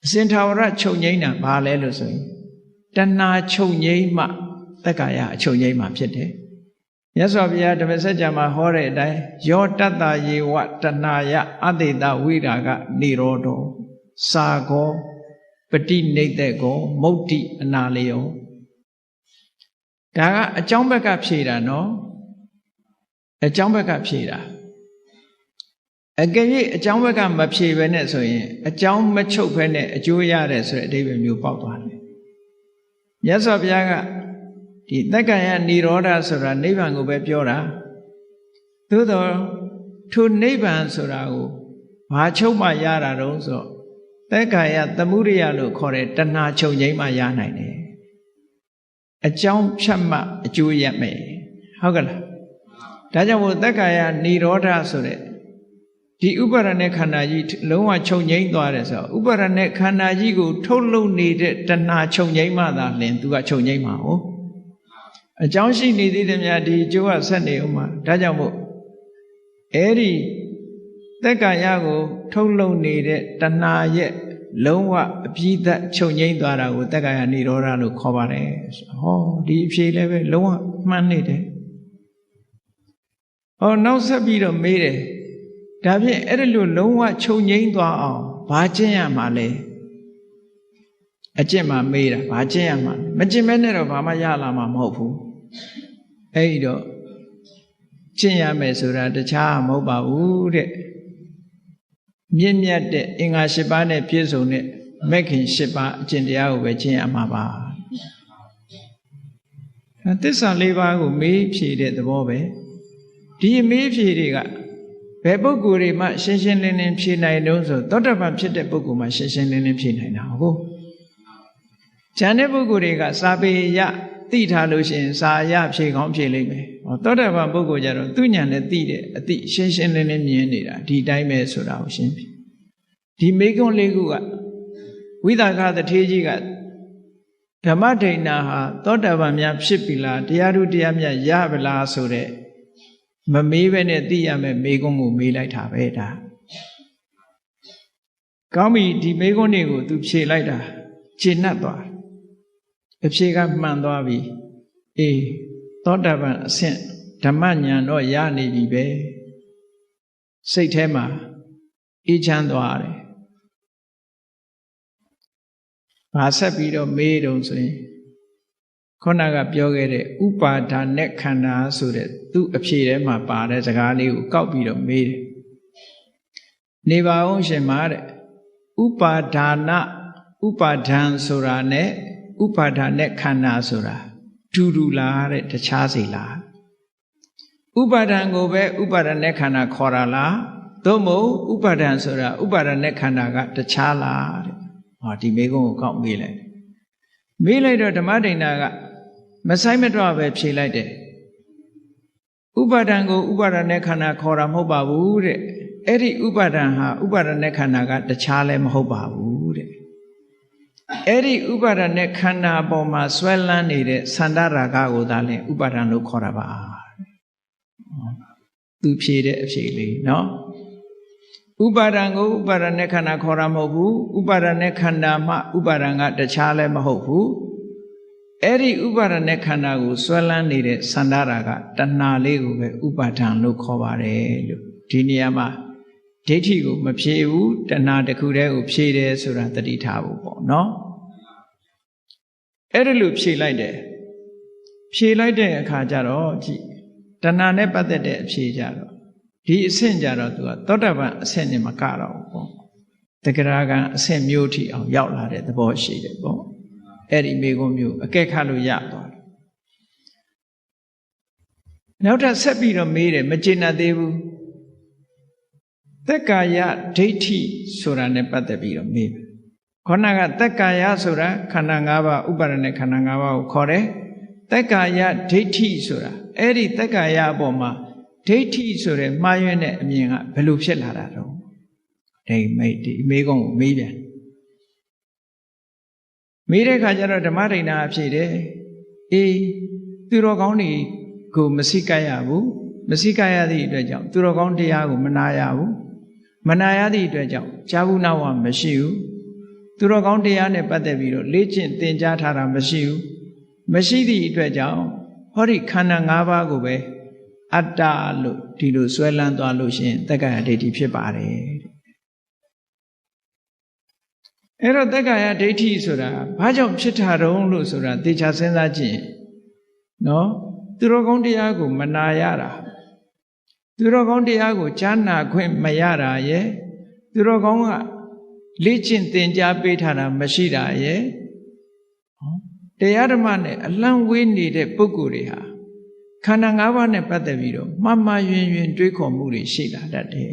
အစင်ထာဝရချုပ်ငြိမ်းတာဘာလဲလို့ဆိုရင်တဏှာချုပ်ငြိမ်းမှသက္ကာယအချုပ်ငြိမ်းမှဖြစ်တယ်မြတ်စွာဘုရားဓမ္မစကြာမှာဟောတဲ့အတိုင်းယောတတ္တယေဝတဏှာယအတေတဝိရာဂនិရောဓောစာကောပฏิနိဒ္ဒေကောမုတ်တိအနာလယောဒါကအကြောင်းဘက်ကဖြေတာနော်အကြောင်းဘက်ကဖြေတာအကယ်၍အကြောင်းဘက်ကမဖြေဘဲနဲ့ဆိုရင်အကြောင်းမချုပ်ဘဲနဲ့အကျိုးရတယ်ဆိုတဲ့အဓိပ္ပာယ်မျိုးပေါက်သွားတယ်မြတ်စွာဘုရားကဒီသက္ကာယនិရောဓဆိုတာနိဗ္ဗာန်ကိုပဲပြောတာသို့တော့ထိုနိဗ္ဗာန်ဆိုတာကိုဘာချုပ်မှရတာတုံးဆိုတော့သက္ကာယသမုဒိယလို့ခေါ်တဲ့တဏှာချုပ်ငြိမ်းမှရနိုင်တယ်အကြောင်းဖြတ်မှအကျိုးရမယ်ဟုတ်ကလားဒါကြောင့်မို့သက္ကာယនិရောဓဆိုတဲ့ဒီဥပါဒณะခန္ဓာကြီးလုံးဝချုပ်ငြိမ်းသွားတယ်ဆိုတော့ဥပါဒณะခန္ဓာကြီးကိုထုတ်လုပ်နေတဲ့တဏှာချုပ်ငြိမ်းမှသာလင်သူကချုပ်ငြိမ်းမှာဟုတ်အကြောင်းရှိနေသေးတယ်များဒီအကျိုးကဆက်နေဦးမှာဒါကြောင့်မို့အဲ့ဒီသက္ကာယကိုထုတ်လုပ်နေတဲ့တဏှာရဲ့လုံးဝအပြည့်သက်ချုပ်ငြိမ်းသွားတာကိုသက္ကာယនិရောဓလို့ခေါ်ပါတယ်ဟောဒီအဖြေလည်းပဲလုံးဝမှန်နေတယ်ဟောနောက်ဆက်ပြီးတော့မေးတယ်ဒါဖြင့်အဲ့ဒီလိုလုံးဝချုပ်ငြိမ်းသွားအောင်ဘာကျင့်ရမှာလဲအကျင့်မှာမေးတာဘာကျင့်ရမှာမကျင့်မဲနဲ့တော့ဘာမှရလာမှာမဟုတ်ဘူးအဲ့ဒီတော့ကျင့်ရမယ်ဆိုတာတခြားမဟုတ်ပါဘူးတဲ့မြင့်မြတ်တဲ့အင်္ဂါ၈ပါးနဲ့ပြည့်စုံတဲ့မဂ်ခင်၈ပါးအကျင့်တရားကိုပဲကျင့်ရမှာပါသစ္စာ၄ပါးကိုမေးဖြေတဲ့သဘောပဲဒီမေးဖြေတွေကဘယ်ပုဂ္ဂိုလ်တွေမှရှင်းရှင်းလင်းလင်းဖြေနိုင်တုံးဆိုသောတပန်ဖြစ်တဲ့ပုဂ္ဂိုလ်မှရှင်းရှင်းလင်းလင်းဖြေနိုင်တာဟုတ်ဉာဏ်တဲ့ပုဂ္ဂိုလ်တွေကစာပေရသိထားလို့ရှိရင်စာရဖြေကောင်းဖြေလိမ့်မယ်သောတပန်ပုဂ္ဂိုလ်ကြတော့သူဉာဏ်နဲ့သိတဲ့အသိရှင်းရှင်းလင်းလင်းမြင်နေတာဒီတိုင်းပဲဆိုတာကိုရှင်းပြီဒီမေကွန်းလေးခုကဝိသကသထေကြီးကဓမ္မဒိဋ္ဌာဟာသောတပန်များဖြစ်ပြီလားတရားဓုတရားမြတ်ရပါလားဆိုတဲ့မမေးပဲနဲ့သိရမယ်မေကွန်းကိုမေးလိုက်တာပဲဒါကောင်းပြီဒီမေကွန်းတွေကိုသူဖြေလိုက်တာခြေနှက်သွားအဖြေကမှန်သွားပြီအေးသောတာပန်အဆင့်ဓမ္မဉာဏ်တော့ရနေပြီပဲစိတ်ထဲမှာအေးချမ်းသွားတယ်ဘာဆက်ပြီးတော့မေးတုံဆိုရင်ခုနကပြောခဲ့တဲ့ဥပါဒါနဲ့ခန္ဓာဆိုတဲ့သူ့အဖြေထဲမှာပါတဲ့စကားလေးကိုကောက်ပြီးတော့မေးတယ်နေပါအောင်ရှင်မာတဲ့ဥပါဒါနဥပါဒံဆိုတာနဲ့ဥပါဒါနဲ့ခန္ဓာဆိုတာတူလားတဲ့တခြားစီလားဥပါဒံကိုပဲဥပါဒနဲ့ခန္ဓာခေါ်တာလားသို့မဟုတ်ဥပါဒံဆိုတာဥပါဒနဲ့ခန္ဓာကတခြားလားတဲ့ဟောဒီမေကုန်းကိုကောက်မေးလိုက်တော့ဓမ္မဒိဋ္ဌာကမဆိုင်မတော့ပဲဖြေလိုက်တယ်ဥပါဒံကိုဥပါဒနဲ့ခန္ဓာခေါ်တာမဟုတ်ပါဘူးတဲ့အဲ့ဒီဥပါဒံဟာဥပါဒနဲ့ခန္ဓာကတခြားလည်းမဟုတ်ပါဘူးတဲ့အဲ့ဒီဥပါဒနဲ့ခန္ဓာပေါ်မှာဆွဲလန်းနေတဲ့သန္တရာဂကိုသာလင်ဥပါဒံလို့ခေါ်တာပါသူဖြေတဲ့အဖြေလေးနော်ဥပါဒံကိုဥပါဒနဲ့ခန္ဓာခေါ်တာမဟုတ်ဘူးဥပါဒနဲ့ခန္ဓာမှဥပါဒံကတခြားလည်းမဟုတ်ဘူးအဲ့ဒီဥပါဒနဲ့ခန္ဓာကိုဆွဲလန်းနေတဲ့သန္တရာဂတဏှာလေးကိုပဲဥပါဒံလို့ခေါ်ပါတယ်လို့ဒီနေရာမှာဒိဋ္ဌိကိုမဖြေဘူးတဏှာတစ်ခုတည်းကိုဖြေတယ်ဆိုတာသတိထားဖို့ပေါ့နော်အဲ့ဒါလို့ဖြေလိုက်တယ် ဖြေလိုက်တဲ့အခါကျတော့ကြည့်တဏှာနဲ့ပတ်သက်တဲ့အဖြေကြတော့ဒီအဆင့်ကြတော့သူကသောတပန်အဆင့်နဲ့မကတော့ဘူးပေါ့တဂရဂံအဆင့်မျိုးထိအောင်ရောက်လာတဲ့သဘောရှိတယ်ပေါ့အဲ့ဒီမိကုံမျိုးအကဲခတ်လို့ရသွားတယ်နောက်ထပ်ဆက်ပြီးတော့မေးတယ်မကျေနပ်သေးဘူးသက်ကာယဒိဋ္ဌိဆိုတာနဲ့ပတ်သက်ပြီးတော့မေးတယ်ခေါဏကသက်ကာယဆိုတာခန္ဓာ၅ပါးဥပါဒณะခန္ဓာ၅ပါးကိုခေါ်တယ်သက်ကာယဒိဋ္ဌိဆိုတာအဲ့ဒီသက်ကာယအပေါ်မှာဒိဋ္ဌိဆိုတဲ့မှားယွင်းတဲ့အမြင်ကဘယ်လိုဖြစ်လာတာတော့ဒီမေးကုံကိုမေးပြန်မေးတဲ့ခါကျတော့ဓမ္မဒိဋ္ဌာအဖြစ်တယ်အေးသူတော်ကောင်းတွေကိုမစိကရဘူးမစိကရသည့်အတွက်ကြောင့်သူတော်ကောင်းတရားကိုမနာရဘူးမနာရသည့်အတွက်ကြောင့်ဇာဘူးနာဝမရှိဘူးသူတော်ကောင်းတရားနဲ့ပတ်သက်ပြီးတော့လေ့ကျင့်သင်ကြားထားတာမရှိဘူးမရှိသည့်အတွက်ကြောင့်ဟောဒီခန္ဓာ၅ပါးကိုပဲအတ္တလို့ဒီလိုဆွဲလန်းသွားလို့ရှိရင်တက္ကရာဒိဋ္ဌိဖြစ်ပါတယ်အဲ့တော့တက္ကရာဒိဋ္ဌိဆိုတာဘာကြောင့်ဖြစ်တာတုံးလို့ဆိုတာသေချာစဉ်းစားကြည့်နော်သူတော်ကောင်းတရားကိုမနာရတာသူတော်ကောင်းတရားကိုကြားနာခွင့်မရတာရဲ့သူတော်ကောင်းကလေ့ကျင့်သင်ကြားပေးထားတာမရှိတာရဲ့တရားဓမ္မနဲ့အလံဝေးနေတဲ့ပုဂ္ဂိုလ်တွေဟာခန္ဓာ၅ပါးနဲ့ပတ်သက်ပြီးတော့မှားယွင်းတွေးခေါ်မှုတွေရှိလာတတ်တယ်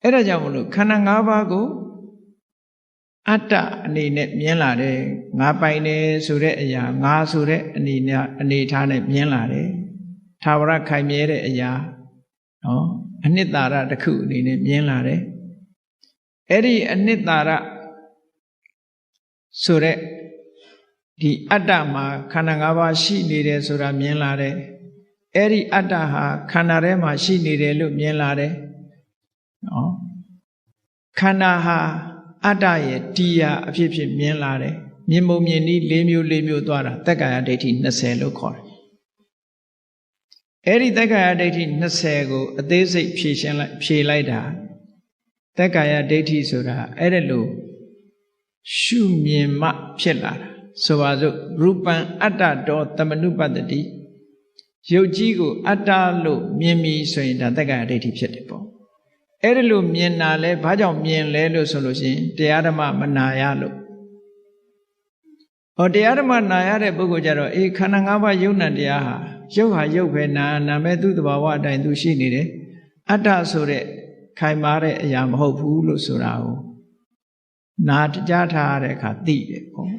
အဲ့ဒါကြောင့်မလို့ခန္ဓာ၅ပါးကိုအတ္တအနေနဲ့မြင်လာတယ်ငါပိုင်တယ်ဆိုတဲ့အရာငါဆိုတဲ့အနေထားနဲ့မြင်လာတယ်သာဝရခိုင်မြဲတဲ့အရာနော်အနှစ်သာရတစ်ခုအနေနဲ့မြင်လာတယ်အဲ့ဒီအနှစ်သာရဆိုတဲ့ဒီအတ္တမှာခန္ဓာ၅ပါးရှိနေတယ်ဆိုတာမြင်လာတယ်အဲ့ဒီအတ္တဟာခန္ဓာထဲမှာရှိနေတယ်လို့မြင်လာတယ်နော်ခန္ဓာဟာအတ္တရဲ့တရားအဖြစ်ဖြစ်မြင်လာတယ်မြင်မုံမြင်နည်း၄မျိုးသွားတာတက္ကရာဒိဋ္ဌိ20လို့ခေါ်တယ်အဲ့ဒီတက္ကရာဒိဋ္ဌိ20ကိုအသေးစိတ်ဖြေလိုက်တာတက္ကရာဒိဋ္ဌိဆိုတာအဲ့ဒါလို့ရှုမြင်မှဖြစ်လာတာဆိုပါစို့ရူပံအတ္တတောသမနုပတ္တိရုပ်ကြီးကိုအတ္တလို့မြင်ပြီဆိုရင်ဒါတက္ကရာဒိဋ္ဌိဖြစ်တယ်ပေါ့အဲ့ဒါလို့မြင်တာလဲဘာကြောင့်မြင်လဲလို့ဆိုလို့ရှိရင်တရားဓမ္မမနာရလို့ဟောတရားဓမ္မနာရတဲ့ပုဂ္ဂိုလ်ကြတော့အေးခန္ဓာ၅ပါးယုံနာတရားဟာရုပ်ပဲနာမဲ့သူ့တဘာဝအတိုင်းသူရှိနေတယ်အတ္တဆိုတဲ့ခိုင်မာတဲ့အရာမဟုတ်ဘူးလို့ဆိုတာကိုနာကြားထားတဲ့အခါသိတယ်ပေါ့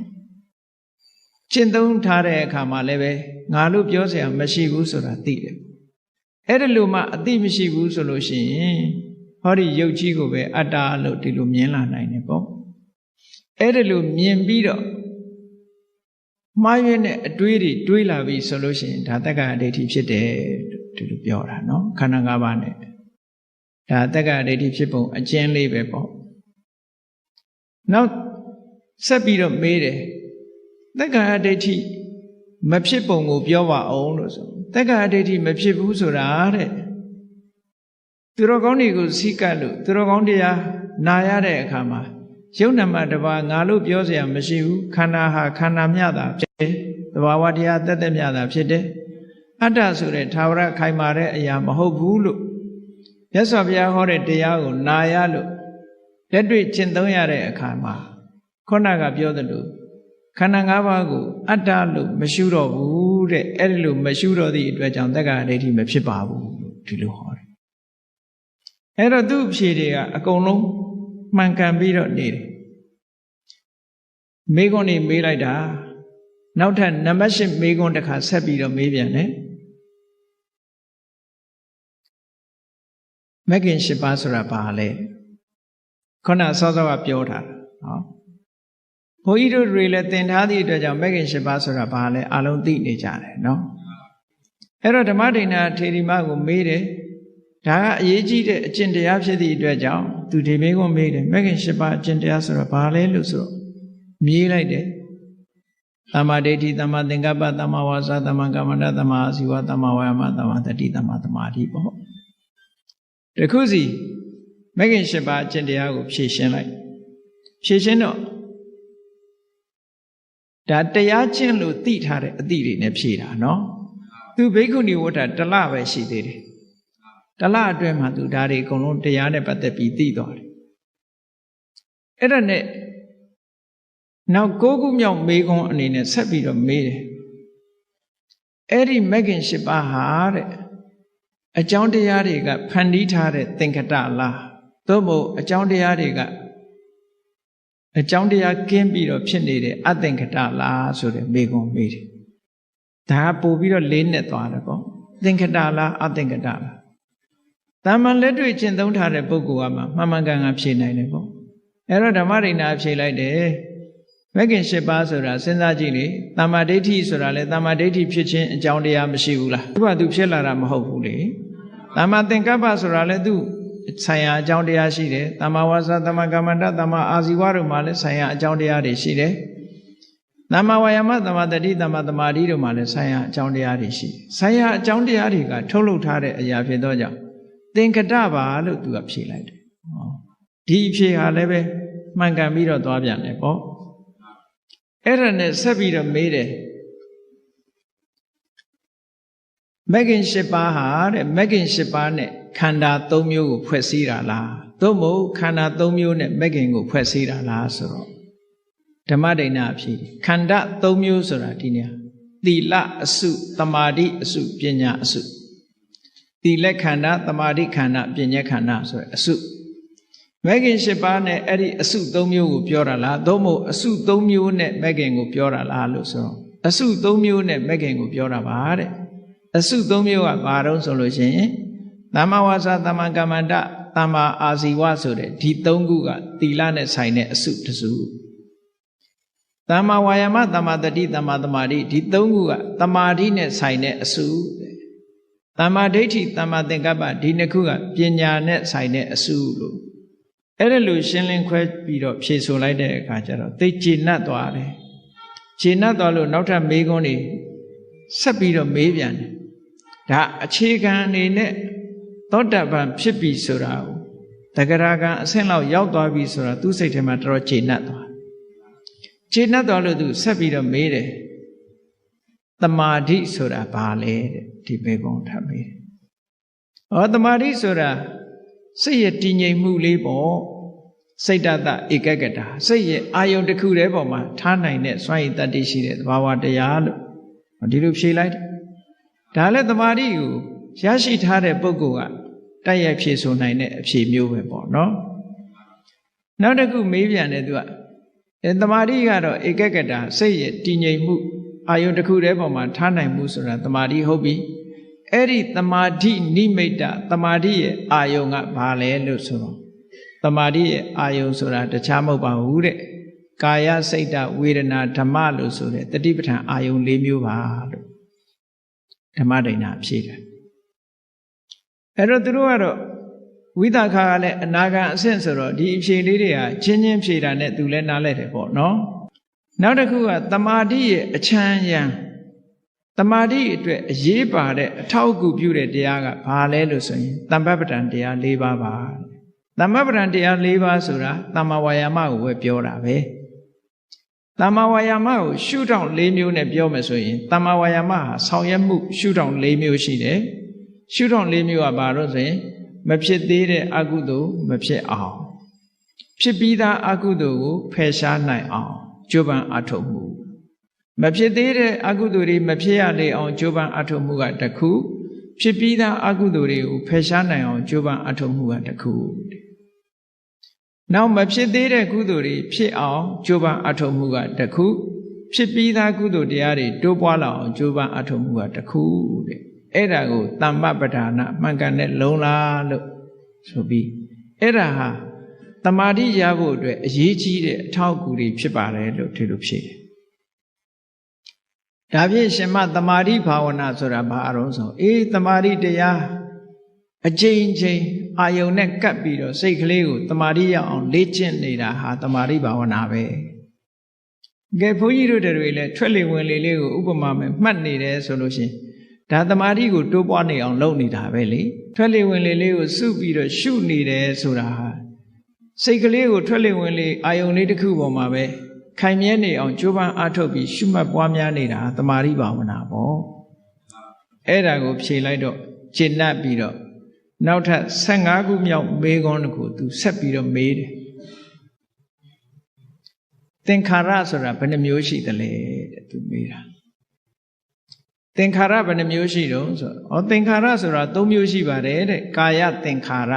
ကျင့်သုံးထားတဲ့အခါမှာလည်းပဲငါလို့ပြောเสียမရှိဘူးဆိုတာသိတယ်အဲ့ဒါလို့မှအသိမရှိဘူးဆိုလို့ရှိရင်ဟောဒီရုပ်ကြီးကိုပဲအတ္တလို့ဒီလိုမြင်လာနိုင်တယ်ပေါ့အဲ့ဒါလို့မြင်ပြီးတော့မှားယွင်းတဲ့အတွေးတွေတွေးလာပြီဆိုလို့ရှိရင်ဒါတက္ကရာဒိဋ္ဌိဖြစ်တယ်ဒီလိုပြောတာနော်ခန္ဓာ၅ပါးနဲ့ဒါတက္ကရာဒိဋ္ဌိဖြစ်ပုံအကျဉ်းလေးပဲပေါ့နောက်ဆက်ပြီးတော့မေးတယ်တက္ကရာဒိဋ္ဌိမဖြစ်ပုံကိုပြောပါအောင်လို့ဆိုတက္ကရာဒိဋ္ဌိမဖြစ်ဘူးဆိုတာတဲ့သူတော်ကောင်းတွေကိုစိကပ်လို့သူတော်ကောင်းတရားနာရတဲ့အခါမှာယုံနာမတပါငါလို့ပြောเสียမရှိဘူးခန္ဓာဟာခန္ဓာမြတာဖြစ်တယ်သဘာဝတရားတက်မြတာဖြစ်တယ်အတ္တဆိုတဲ့သာဝရခိုင်မာတဲ့အရာမဟုတ်ဘူးလို့မြတ်စွာဘုရားဟောတဲ့တရားကိုနာရလို့လက်တွေ့ကျင့်သုံးရတဲ့အခါမှာခုနကပြောသလိုခန္ဓာ၅ပါးကိုအတ္တလို့မရှုတော့ဘူးတဲ့အဲ့ဒီလိုမရှုတော့သည့်အတွက်ကြောင့်တက္ကရာဒိဋ္ဌိမဖြစ်ပါဘူးဒီလိုဟောတယ်အဲ့တော့သူ့အဖြေတွေကအကုန်လုံးမှန်ကန်ပြီးတော့နေတယ်မေးခွန်းနေမေးလိုက်တာနောက်ထပ်နံပါတ်၈မေးခွန်းတစ်ခါဆက်ပြီးတော့မေးပြန်တယ်မဂ္ဂင်၈ပါးဆိုတာဘာလဲခုနစောစောကပြောထားတာဟောဘုန်းကြီးတို့တွေလည်းသင်ထားသည့်အတွက်ကြောင့်မဂ္ဂင်၈ပါးဆိုတာဘာလဲအလုံးသိနေကြတယ်နော်အဲ့တော့ဓမ္မဒိဋ္ဌာထေရီမကိုမေးတယ်ဒါကအရေးကြီးတဲ့အကျင့်တရားဖြစ်သည့်အတွက်ကြောင့်သူဒီမေးခွန်းမေးတယ်မဂ္ဂင်၈ပါးအကျင့်တရားဆိုတာဘာလဲလို့ဆိုတော့မြည်လိုက်တယ်သမ္မာဒိဋ္ဌိသမ္မာသင်္ကပ္ပသမ္မာဝါစာသမ္မာကမ္မန္တသမ္မာအာဇီဝသမ္မာဝါယာမသမ္မာတတိသမ္မာသမာဓိပေါ့တခုစီမဂ္ဂင်၈ပါးအကျင့်တရားကိုဖြည့်ရှင်းလိုက်ဖြည့်ရှင်းတော့ ဒါတရားချင်းလို့သိထားတဲ့အသည့်တွေနဲ့ဖြေတာနော်သူဘိက္ခုနီဝတ္တတလပဲရှိသေးတယ်တလအတွင်းမှာသူဒါတွေအကုန်လုံးတရားနဲ့ပတ်သက်ပြီးသိသွားတယ်အဲ့ဒါနဲ့နောက်9ခုမြောက်မေခွန်းအနေနဲ့ဆက်ပြီးတော့မေးတယ်အဲ့ဒီမဂ္ဂင်၈ပါးဟာတဲ့အကြောင်းတရားတွေကဖန်တီးထားတဲ့သင်္ခတလားသို့မဟုတ်အကြောင်းတရားတွေကအကြောင်းတရားကင်းပြီးတော့ဖြစ်နေတဲ့အသင်္ခတလားဆိုတဲ့မေခွန်းမေးတယ်ဒါပို့ပြီးတော့လေးနဲ့သွားတယ်ပေါ့သင်္ခတလားအသင်္ခတလားတာမန်လက်တွေ့ကျင့်သုံးထားတဲ့ပုဂ္ဂိုလ်ကမှမှန်ကန်ကန်ဖြေနိုင်တယ်ပေါ့အဲ့တော့ဓမ္မရိဏဖြေလိုက်တယ်မဂ္ဂင်၈ပါးဆိုတာစဉ်းစားကြည့်လေတမ္မာဒိဋ္ဌိဆိုတာလေတမ္မာဒိဋ္ဌိဖြစ်ခြင်းအကြောင်းတရားမရှိဘူးလားသူကသူဖြစ်လာတာမဟုတ်ဘူးလေတမ္မာသင်္ကပ္ပဆိုတာလေသူဆိုင်ရာအကြောင်းတရားရှိတယ်တမ္မာဝါစာတမ္မာကမ္မန္တတမ္မာအာဇီဝတို့မှာလည်းဆိုင်ရာအကြောင်းတရားတွေရှိတယ်တမ္မာဝါယာမတမ္မာတတိတမ္မာသမာဓိတို့မှာလည်းဆိုင်ရာအကြောင်းတရားတွေရှိဆိုင်ရာအကြောင်းတရားတွေကထုတ်လုပ်ထားတဲ့အရာဖြစ်သောကြောင့်သင်္ကတပါလို့သူကဖြေလိုက်တယ်ဒီအဖြေဟာလည်းပဲမှန်ကန်ပြီးတော့သွားပြန်တယ်ပေါ့အဲ့ဒါနဲ့ဆက်ပြီးတော့မေးတယ်မဂ္ဂင်၈ပါးဟာတဲ့မဂ္ဂင်၈ပါးနဲ့ခန္ဓာ၃မျိုးကိုဖွဲ့စည်းတာလားသို့မဟုတ်ခန္ဓာ၃မျိုးနဲ့မဂ္ဂင်ကိုဖွဲ့စည်းတာလားဆိုတော့ဓမ္မဒိဋ္ဌာအဖြစ်ခန္ဓာ၃မျိုးဆိုတာဒီနေရာသီလအစုသမာဓိအစုပညာအစုသီလခန္ဓာသမာဓိခန္ဓာပညာခန္ဓာဆိုတဲ့အစုမဂ္ဂင်၈ပါးနဲ့အဲ့ဒီအစု၃မျိုးကိုပြောတာလားသို့မဟုတ်အစု၃မျိုးနဲ့မဂ္ဂင်ကိုပြောတာလားလို့ဆိုတော့အစု၃မျိုးနဲ့မဂ္ဂင်ကိုပြောတာပါတဲ့အစု၃မျိုးကဘာတုံးဆိုလို့ရှိရင်သမ္မာဝါစာသမ္မာကမ္မန္တသမ္မာအာဇီဝဆိုတဲ့ဒီ၃ခုကသီလနဲ့ဆိုင်တဲ့အစုတစ်စုသမ္မာဝါယာမသမ္မာတတိသမ္မာသမာဓိဒီ၃ခုကသမာဓိနဲ့ဆိုင်တဲ့အစုသမ္မာဒိဋ္ဌိသမ္မာသင်္ကပ္ပဒီနှစ်ခုကပညာနဲ့ဆိုင်တဲ့အစုလို့အဲ့ဒါလို့ရှင်းလင်းခွဲပြီးတော့ဖြေဆိုလိုက်တဲ့အခါကျတော့သိကျေနပ်သွားတယ်ကျေနပ်သွားလို့နောက်ထပ်မေးခွန်းတွေဆက်ပြီးတော့မေးပြန်တယ်ဒါအခြေခံအနေနဲ့သောတာပန်ဖြစ်ပြီဆိုတာကိုတဂရကံအဆင့်လောက်ရောက်သွားပြီဆိုတာသူ့စိတ်ထဲမှာတော်တော်ကျေနပ်သွားကျေနပ်သွားလို့သူဆက်ပြီးတော့မေးတယ်တမာဓိဆိုတာဘာလဲတဲ့ဒီမေးခွန်းထပ်မေးတယ်တမာဓိဆိုတာစိတ်ရဲ့တည်ငြိမ်မှုလေးပေါ့စိတ်တတဧကဂတစိတ်ရဲ့အာယုန်တစ်ခုတည်းပေါ်မှာထားနိုင်တဲ့စွမ်းရည်တတ္တိရှိတဲ့သဘာဝတရားလို့ဒီလိုဖြေလိုက်တယ်ဒါလည်းတမာဓိကိုရရှိထားတဲ့ပုဂ္ဂိုလ်ကတိုက်ရိုက်ဖြေဆိုနိုင်တဲ့အဖြေမျိုးပဲပေါ့နော်နောက်တစ်ခုမေးပြန်တယ်သူကတမာဓိကတော့ဧကဂတစိတ်ရဲ့တည်ငြိမ်မှုအာယုန်တစ်ခုတည်းပေါ်မှာထားနိုင်မှုဆိုတာတမာဓိဟုတ်ပြီအဲ့ဒီတမာဓိနိမိတ်တတမာဓိရဲ့အာယုံကဘာလဲလို့ဆိုတော့တမာဓိရဲ့အာယုံဆိုတာတခြားမဟုတ်ပါဘူးတဲ့ကာယစိတ်တဝေဒနာဓမ္မလို့ဆိုတဲ့တတိပဋ္ဌာန်အာယုံ၄မျိုးပါလို့ဓမ္မဒိဋ္ဌာဖြေတယ်အဲ့တော့သူတို့ကတော့ဝိသခာကလည်းအနာဂံအဆင့်ဆိုတော့ဒီအဖြေလေးတွေဟာချင်းချင်းဖြေတာနဲ့သူလည်းနားလဲတယ်ပေါ့နော်နောက်တစ်ခုကတမာဓိရဲ့အချမ်းရံတမာဓိအတွက်အရေးပါတဲ့အထောက်အကူပြုတဲ့တရားကဘာလဲလို့ဆိုရင်တမ္ပပဒံတရား၄ပါးပါတမ္ပပဒံတရား၄ပါးဆိုတာတမ္မာဝါယာမကိုပဲပြောတာပဲတမ္မာဝါယာမကိုရှုထောင့်၄မျိုးနဲ့ပြောမယ်ဆိုရင်တမ္မာဝါယာမဟာဆောင်ရွက်မှုရှုထောင့်၄မျိုးရှိတယ်ရှုထောင့်၄မျိုးကဘာလို့ဆိုရင်မဖြစ်သေးတဲ့အကုသိုလ်မဖြစ်အောင်ဖြစ်ပြီးသားအကုသိုလ်ကိုဖယ်ရှားနိုင်အောင်ကြိုးပမ်းအထောက်မှုမဖြစ်သေးတဲ့အကုသိုလ်တွေမဖြစ်ရလေအောင်ကြိုးပမ်းအထောက်မှုကတစ်ခုဖြစ်ပြီးသားအကုသိုလ်တွေကိုဖယ်ရှားနိုင်အောင်ကြိုးပမ်းအထောက်မှုကတစ်ခုနောက်မဖြစ်သေးတဲ့ကုသိုလ်တွေဖြစ်အောင်ကြိုးပမ်းအထောက်မှုကတစ်ခုဖြစ်ပြီးသားကုသိုလ်တရားတွေတိုးပွားလာအောင်ကြိုးပမ်းအထောက်မှုကတစ်ခုတဲ့အဲ့ဒါကိုတမ္ပပဒနာမှန်ကန်တဲ့လုံးလားလို့ဆိုပြီးအဲ့ဒါဟာတမာတိရဖို့အတွက်အရေးကြီးတဲ့အထောက်အကူတွေဖြစ်ပါတယ်လို့ဒီလိုဖြေတယ်ဒါဖြင့်ရှင်မတမာတိဘာဝနာဆိုတာဘာအရုံးဆိုတမာတိတရားအချိန်ချင်းအာယုန်နဲ့ကပ်ပြီးတော့စိတ်ကလေးကိုတမာတိရအောင်လေ့ကျင့်နေတာဟာတမာတိဘာဝနာပဲကဲဘုန်းကြီးတို့တွေလည်းထွက်လေဝင်လေလေးကိုဥပမာမဲ့မှတ်နေတယ်ဆိုလို့ရှိရင်ဒါတမာတိကိုတိုးပွားနေအောင်လုပ်နေတာပဲလေထွက်လေဝင်လေလေးကိုစုပြီးတော့ရှုနေတယ်ဆိုတာဟာစိတ်ကလေးကိုထွက်လေဝင်လေအာယုန်လေးတစ်ခုပေါ်မှာပဲ ခိုင်မြဲနေအောင်ကြိုးပမ်းအားထုတ်ပြီးရှုမှတ်ပွားများနေတာသမာဓိဘာဝနာပေါ့အဲ့ဒါကိုဖြေလိုက်တော့ကျင့်တတ်ပြီးတော့နောက်ထပ်15ခုမြောက်မေးခွန်းတစ်ခုသူဆက်ပြီးတော့မေးတယ်သင်္ခါရဆိုတာဘယ်နှမျိုးရှိသလဲတဲ့သူမေးတာသင်္ခါရဘယ်နှမျိုးရှိတော့ဆိုတော့သင်္ခါရဆိုတာ3မျိုးရှိပါတယ်တဲ့ကာယသင်္ခါရ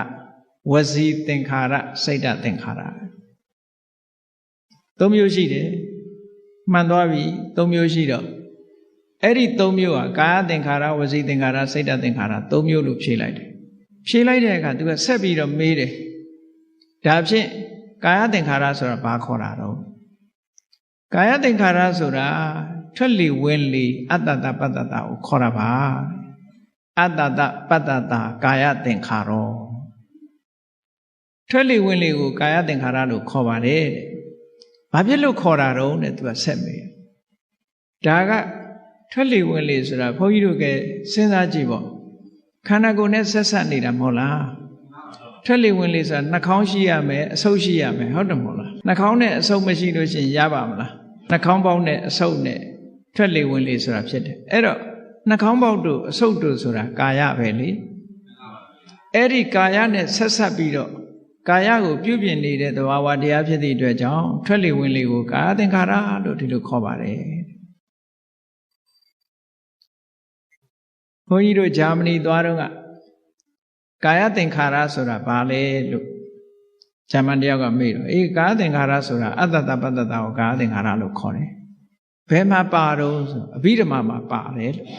ဝစီသင်္ခါရစိတ်ဓာတ်သင်္ခါရ3မျိုးရှိတယ်မှန်သွားပြီ3မျိုးရှိတော့အဲ့ဒီ3မျိုးဟာကာယသင်္ခါရဝစီသင်္ခါရစိတ်ဓာတ်သင်္ခါရ3မျိုးလို့ဖြေလိုက်တယ်ဖြေလိုက်တဲ့အခါသူကဆက်ပြီးတော့မေးတယ်ဒါဖြင့်ကာယသင်္ခါရဆိုတာဘာခေါ်တာတော့ကာယသင်္ခါရဆိုတာထွက်လေဝင်လေအတ္တတပတ္တတကိုခေါ်တာပါအတ္တတပတ္တတကာယသင်္ခါရောထွက်လေဝင်လေကိုကာယသင်္ခါရလို့ခေါ်ပါတယ်တဲ့ဘာဖြစ်လို့ခေါ်တာတော့တဲ့သူကဆက်မေးဒါကထွက်လေဝင်လေဆိုတာဘုန်းကြီးတို့ကစဉ်းစားကြည့်ပေါ့ခန္ဓာကိုယ်နဲ့ဆက်ဆက်နေတာမဟုတ်လားထွက်လေဝင်လေဆိုတာနှာခေါင်းရှိရမယ်အဆုပ်ရှိရမယ်ဟုတ်တယ်မဟုတ်လားနှာခေါင်းနဲ့အဆုပ်မရှိလို့ရှိရင်ရပါမလားနှာခေါင်းပေါက်နဲ့အဆုပ်နဲ့ထွက်လေဝင်လေဆိုတာဖြစ်တယ်အဲ့တော့နှာခေါင်းပေါက်တို့အဆုပ်တို့ဆိုတာကာယပဲလေအဲ့ဒီကာယနဲ့ဆက်ဆက်ပြီးတော့ကာယကိုပြုပြင်နေတဲ့သဘာဝတရားဖြစ်သည့်အတွက်ကြောင့်ထွက်လေဝင်လေကိုကာယသင်္ခါရလို့ဒီလိုခေါ်ပါတယ်ဘုန်းကြီးတို့ဂျာမနီသွားတော့ကကာယသင်္ခါရဆိုတာဘာလဲလို့ဂျာမန်တယောက်ကမေးတော့ကာယသင်္ခါရဆိုတာအတ္တတပတ္တတကိုကာယသင်္ခါရလို့ခေါ်တယ်ဘယ်မှာပါတော့ဆိုအဘိဓမ္မာမှာပါတယ်လို့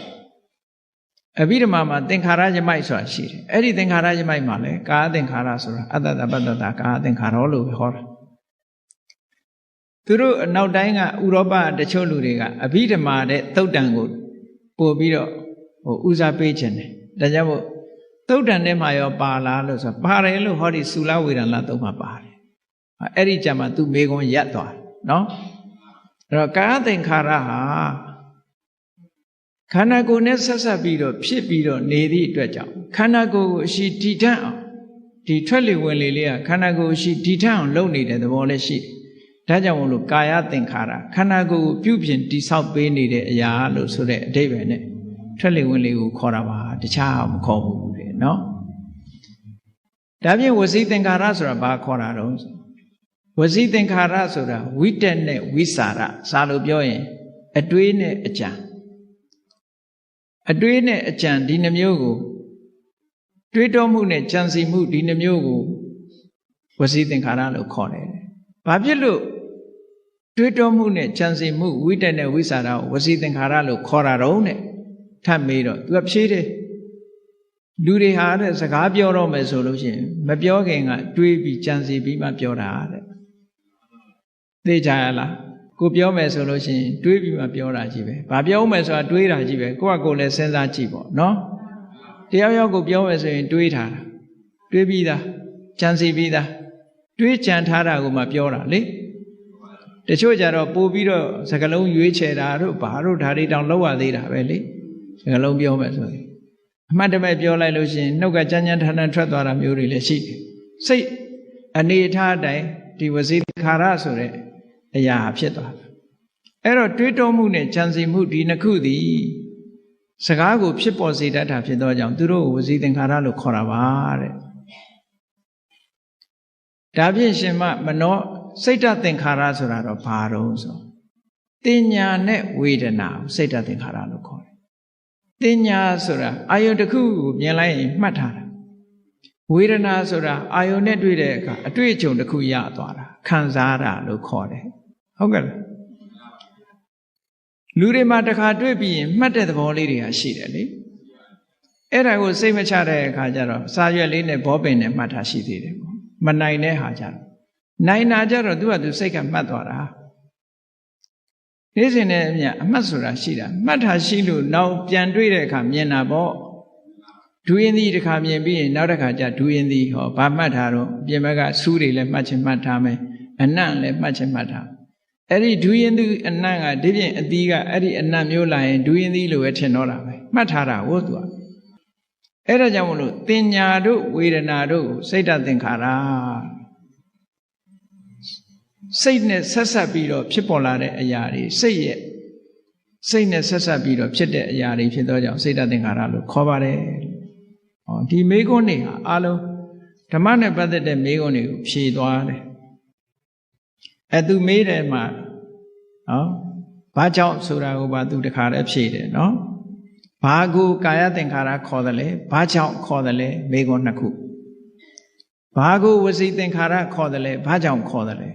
အဘိဓမ္မာမှာသင်္ခါရယမိုက်ဆိုတာရှိတယ်အဲ့ဒီသင်္ခါရယမိုက်မှာလည်းကာယသင်္ခါရဆိုတာအတ္တတပတ္တတကာယသင်္ခါရလို့ခေါ်တာသူတို့အနောက်တိုင်းကဥရောပတချို့လူတွေကအဘိဓမ္မာတဲ့သုတ်တန်ကိုပို့ပြီးတော့ဦးစားပေးခြင်းတယ်ဒါကြောင့်မို့သုတ်တန်ထဲမှာရောပါလားလို့ဆိုပါတယ်လို့ဟောဒီသုလဝေဒနာသုံးမှာပါတယ်အဲ့ဒီကြမှာသူမေကွန်ရက်သွားနော်အဲ့တော့ကာယသင်္ခါရဟာခန္ဓာကိုယ်နဲ့ဆက်ဆက်ပြီးတော့ဖြစ်ပြီးတော့နေသည့်အတွက်ကြောင့်ခန္ဓာကိုယ်ကိုအရှိတည်ထန့်အောင်ဒီထွက်လေဝင်လေလေးကခန္ဓာကိုယ်အရှိတည်ထန့်အောင်လုပ်နေတဲ့သဘောလည်းရှိတယ်ဒါကြောင့်မို့လို့ကာယသင်္ခါရခန္ဓာကိုယ်ကိုပြုပြင်တိဆောက်ပေးနေတဲ့အရာလို့ဆိုတဲ့အဓိပ္ပာယ်နဲ့ထွက်လေဝင်လေကိုခေါ်တာပါတခြားမခေါ်ဘူးလေနော်ဒါဖြင့်ဝစီသင်္ခါရဆိုတာဘာခေါ်တာတော့ဝစီသင်္ခါရဆိုတာဝိတက်နဲ့ဝိစာရစာလို့ပြောရင်အတွေးနဲ့အကြံအတွေးနဲ့အကြံဒီနှမျိုးကိုတွေးတောမှုနဲ့ကြံစီမှုဒီနှမျိုးကိုဝစီသင်္ခါရလို့ခေါ်တယ်ဘာဖြစ်လို့တွေးတောမှုနဲ့ကြံစီမှုဝိတက်နဲ့ဝိစာရကိုဝစီသင်္ခါရလို့ခေါ်တာတော့နဲ့ထပ်မေးတော့သူကဖြေတယ်လူတွေဟာတဲ့စကားပြောတော့မယ်ဆိုလို့ရှိရင်မပြောခင်ကတွေးပြီးကြံစီပြီးမှပြောတာတဲ့သိကြရလားကိုပြောမယ်ဆိုလို့ရှိရင်တွေးပြီးမှပြောတာကြီးပဲဘာပြောမယ်ဆိုတာတွေးတာကြီးပဲကိုယ့်ကကိုယ်လည်းစဉ်းစားကြည့်ပေါ့နော်တယောက်ယောက်ကိုပြောမယ်ဆိုရင်တွေးထားတာတွေးပြီးသားကြံစီပြီးသားတွေးကြံထားတာကိုမှပြောတာလေတချို့ကြတော့ပို့ပြီးတော့စကားလုံးရွေးချယ်တာတို့ဘာတို့ဓာတ်တွေတောင်လောက်ရသေးတာပဲလေစကားလုံးပြောမယ်ဆိုရင်အမှတ်တမဲ့ပြောလိုက်လို့ရှိရင်နှုတ်ကကြမ်းကြမ်းထန်ထန်ထွက်သွားတာမျိုးတွေလည်းရှိတယ်စိတ်အနေထားအတိုင်းဒီဝစီခါရဆိုတဲ့အရာဖြစ်သွားတယ်အဲ့တော့တွေးတောမှုနဲ့ကြံစီမှုဒီနှစ်ခုသည်စကားကိုဖြစ်ပေါ်စေတတ်တာဖြစ်သောကြောင့်သူတို့ကိုဝစီသင်္ခါရလို့ခေါ်တာပါတဲ့ဒါဖြင့်ရှင်မနောစိတ်ဓာတ်သင်္ခါရဆိုတာတော့ဘာတော့ဆိုတင်ညာနဲ့ဝေဒနာကိုစိတ်ဓာတ်သင်္ခါရလို့ခေါ်တယ်တင်ညာဆိုတာအာယုန်တစ်ခုကိုမြင်လိုက်ရင်မှတ်ထားတာဝေဒနာဆိုတာအာယုန်နဲ့တွေ့တဲ့အခါအတွေ့အကြုံတစ်ခုရသွားတာခံစားတာလို့ခေါ်တယ်ဟုတ်ကဲ့လားလူတွေမှာတစ်ခါတွေ့ပြီးရင်မှတ်တဲ့သဘောလေးတွေကရှိတယ်လေအဲ့ဒါကိုစိတ်မချတဲ့အခါကျတော့စာရွက်လေးနဲ့ဘောပင်နဲ့မှတ်တာရှိသေးတယ်ပေါ့မနိုင်တဲ့ဟာကြတော့နိုင်တာကြတော့သူကသူစိတ်ကမှတ်သွားတာနေ့စဉ်နဲ့အမြအမှတ်ဆိုတာရှိတာမှတ်တာရှိလို့နောက်ပြန်တွေ့တဲ့အခါမြင်တာပေါ့ဒူးရင်သည်တစ်ခါမြင်ပြီးရင်နောက်တစ်ခါကျဒူးရင်သည်ဟောဘာမှတ်တာတော့ပြင်ဘက်ကစူးတွေလည်းမှတ်ချင်မှတ်ထားမယ်အနံ့လည်းမှတ်ချင်မှတ်ထားအဲ့ဒီဒူးရင်သည်အနံ့ကဒီပြင်အသီးကအဲ့ဒီအနံ့မျိုးလာရင်ဒူးရင်သည်လို့ပဲထင်တော့တာပဲမှတ်ထားတာဟုတ်သူကအဲ့ဒါကြောင့်မလို့တင်ညာတို့ဝေဒနာတို့စိတ်ဓာတ်သင်္ခါရ စိတ်နဲ့ဆက်ဆက်ပြီးတော့ဖြစ်ပေါ်လာတဲ့အရာတွေစိတ်နဲ့ဆက်ဆက်ပြီးတော့ဖြစ်တဲ့အရာတွေဖြစ်သောကြောင့်စိတ်တသင်္ခါရလို့ခေါ်ပါတယ်။ဒီမေခွန်းတွေဟာအလုံးဓမ္မနဲ့ပတ်သက်တဲ့မေခွန်းတွေကိုဖြေသွားတယ်။သူမေးတယ်မှာဘာကြောင့်ဆိုတာကိုပါသူတခါတည်းဖြေတယ်နော်။ဘာကိုကာယသင်္ခါရခေါ်တယ်လဲ။ဘာကြောင့်ခေါ်တယ်လဲမေခွန်းနှစ်ခု။ဘာကိုဝစီသင်္ခါရခေါ်တယ်လဲ။ဘာကြောင့်ခေါ်တယ်လဲ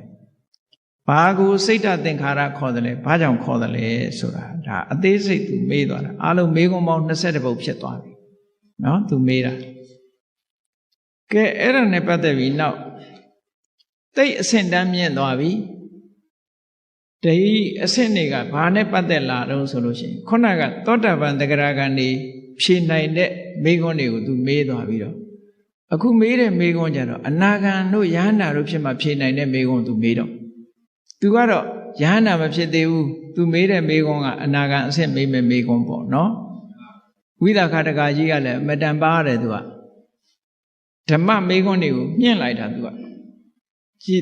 ။ဘာကိုစိတ်တသင်္ခါရခေါ်တယ်လဲ။ဘာကြောင့်ခေါ်တယ်လဲဆိုတာဒါအသေးစိတ်သူမေးသွားတာ။အလုံးမေခွန်းပေါင်း20ပုဒ်ဖြစ်သွားပြီ။နော်သူမေးတာ။ကဲအဲ့ဒါနဲ့ပတ်သက်ပြီးနောက်တိတ်အဆင့်တန်းမြင့်သွားပြီဒီအဆင့်တွေကဘာနဲ့ပတ်သက်လာတော့ဆိုလို့ရှိရင်ခုနကသောတာပန်တဂရဂံနေဖြေနိုင်တဲ့မေခွန်းတွေကိုသူမေးသွားပြီးတော့အခုမေးတဲ့မေခွန်းကြတော့အနာဂံတို့ယဟန္တာတို့ဖြစ်မှဖြေနိုင်တဲ့မေခွန်းသူမေးတော့သူကတော့ယဟန္တာမဖြစ်သေးဘူးသူမေးတဲ့မေခွန်းကအနာဂံအဆင့်မေးမဲ့မေခွန်းပေါ့နော်ဝိသခတကကြီးကလည်းအမတန်ပါရတယ်သူကဓမ္မမေခွန်းတွေကိုမြင့်လိုက်တာသူက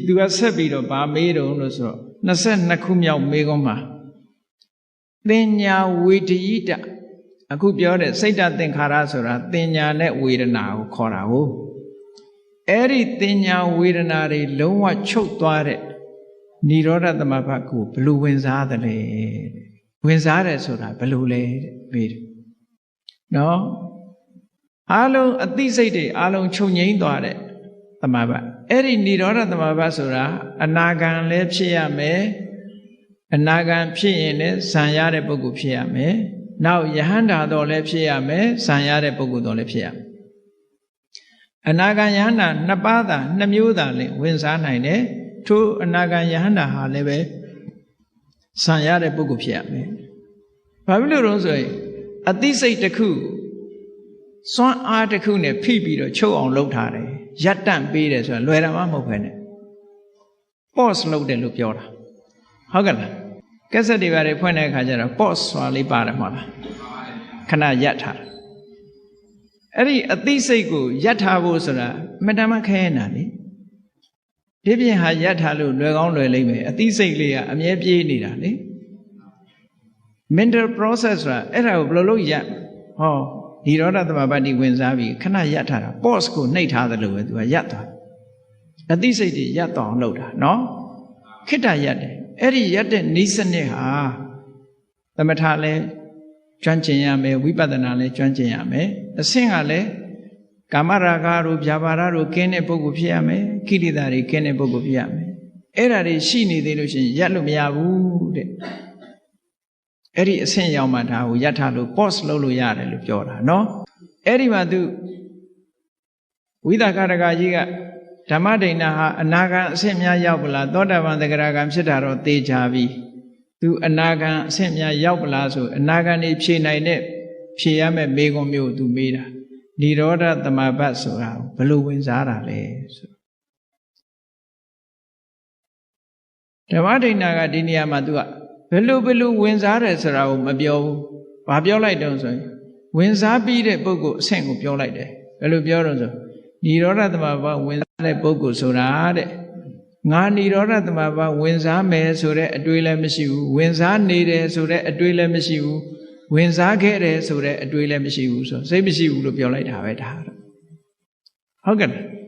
သူကဆက်ပြီးတော့ဗာမေးတော့လို့ဆိုတော့22ခုမြောက်မေခွန်းမှာသင်ညာဝေဒိတအခုပြောတဲ့စိတ်တသင်္ခါရဆိုတာသင်ညာနဲ့ဝေဒနာကိုခေါ်တာဟုတ်အဲ့ဒီသင်ညာဝေဒနာတွေလုံးဝချုပ်သွားတဲ့និရောဓသမဘတ်ကိုဘယ်လိုဝင်စားသလဲဝင်စားတယ်ဆိုတာဘယ်လိုလဲမေးတယ်နော်အားလုံးအသိစိတ်တွေအားလုံးချုပ်ငြိမ်းသွားတဲ့သမဘတ်အဲ့ဒီនិရောဓသမဘတ်ဆိုတာအနာဂံလည်းဖြစ်ရမယ်အနာဂံဖြစ်ရင်လည်းဇံရတဲ့ပုဂ္ဂိုလ်ဖြစ်ရမယ်နောက်ယဟန္တာတော်လည်းဖြစ်ရမယ်ဇံရတဲ့ပုဂ္ဂိုလ်တော်လည်းဖြစ်ရမယ်အနာဂံယဟန္တာနှစ်ပါးသာနှစ်မျိုးသာလည်းဝင်စားနိုင်တယ်ထိုအနာဂံယဟန္တာဟာလည်းပဲဇံရတဲ့ပုဂ္ဂိုလ်ဖြစ်ရမယ်ဘာဖြစ်လို့လဲဆိုရင်အသိစိတ်တစ်ခုစွမ်းအားတစ်ခုနဲ့ဖိပြီးတော့ချုပ်အောင်လုပ်ထားတယ်ရပ်တန့်ပေးတယ်ဆိုတာလွယ်တာမှမဟုတ်ပဲနဲ့ pause လုပ်တယ်လို့ပြောတာဟုတ်ကဲ့လားကက်ဆက်တွေပါတယ်ဖွင့်တဲ့အခါကျတော့ pause ဆိုတာလေးပါတယ်မဟုတ်လားခဏရပ်ထားတယ်အဲ့ဒီအသိစိတ်ကိုရပ်ထားဖို့ဆိုတာအမှန်တမ်းခဲနေတာလေဒီပြင်ဟာရပ်ထားလို့လွယ်ကောင်းလွယ်လိမ့်မယ်အသိစိတ်လေးကအမြဲပြေးနေတာလေ mental process ဆိုတာအဲ့ဒါကိုဘယ်လိုလုပ်ရပ်ဟောនិရောဓသမဘတ်တိဝင်စားပြီးခဏရပ်ထားတာ pause ကိုနှိပ်ထားသလိုပဲသူကရပ်သွားအသိစိတ်တွေရပ်သွားအောင်လုပ်တာနော်ခိတ္တရပ်တယ်အဲ့ဒီရပ်တဲ့နိစ္စနစ်ဟာသမထလည်းကျွမ်းကျင်ရမယ်ဝိပဿနာလည်းကျွမ်းကျင်ရမယ်အဆင့်ကလည်းကာမရာဂတို့ဗျာပါဒတို့ကင်းတဲ့ပုဂ္ဂိုလ်ဖြစ်ရမယ်ကိလေသာတွေကင်းတဲ့ပုဂ္ဂိုလ်ဖြစ်ရမယ်အဲ့ဒါတွေရှိနေသေးလို့ရှိရင်ရပ်လို့မရဘူးတဲ့အဲ့ဒီအဆင့်ရောက်မှဒါကိုရပ်ထားလို့ pause လုပ်လို့ရတယ်လို့ပြောတာနော်အဲ့ဒီမှာသူဝိသကရကကြီးကဓမ္မဒိဏဟာအနာဂံအဆင့်များရောက်ပလားသောတာပန်သဂရဂံဖြစ်တာတော့သေချာပြီသူအနာဂံအဆင့်များရောက်ပလားဆိုအနာဂံနေဖြေနိုင်တဲ့ဖြေရမယ့်မေခွန်းမျိုးသူမေးတာនិရောဓသမဘတ်ဆိုတာဘယ်လိုဝင်စားတာလဲဆိုဓမ္မဒိဏကဒီနေရာမှာသူကဘယ်လိုဝင်စားတယ်ဆိုတာကိုမပြောဘူး။ဘာပြောလိုက်တော့ဆိုရင်ဝင်စားပြီးတဲ့ပုဂ္ဂိုလ်အဆင့်ကိုပြောလိုက်တယ်။ဘယ်လိုပြောတော့ဆိုនិရောဓသမဘတ်ဝင်စားတဲ့ပုဂ္ဂိုလ်ဆိုတာတဲ့ငါនិရောဓသမဘတ်ဝင်စားမယ်ဆိုတဲ့အတွေးလည်းမရှိဘူး။ဝင်စားနေတယ်ဆိုတဲ့အတွေးလည်းမရှိဘူး။ဝင်စားခဲ့တယ်ဆိုတဲ့အတွေးလည်းမရှိဘူးဆိုစိတ်မရှိဘူးလို့ပြောလိုက်တာပဲဒါ။ဟုတ်ကဲ့လား။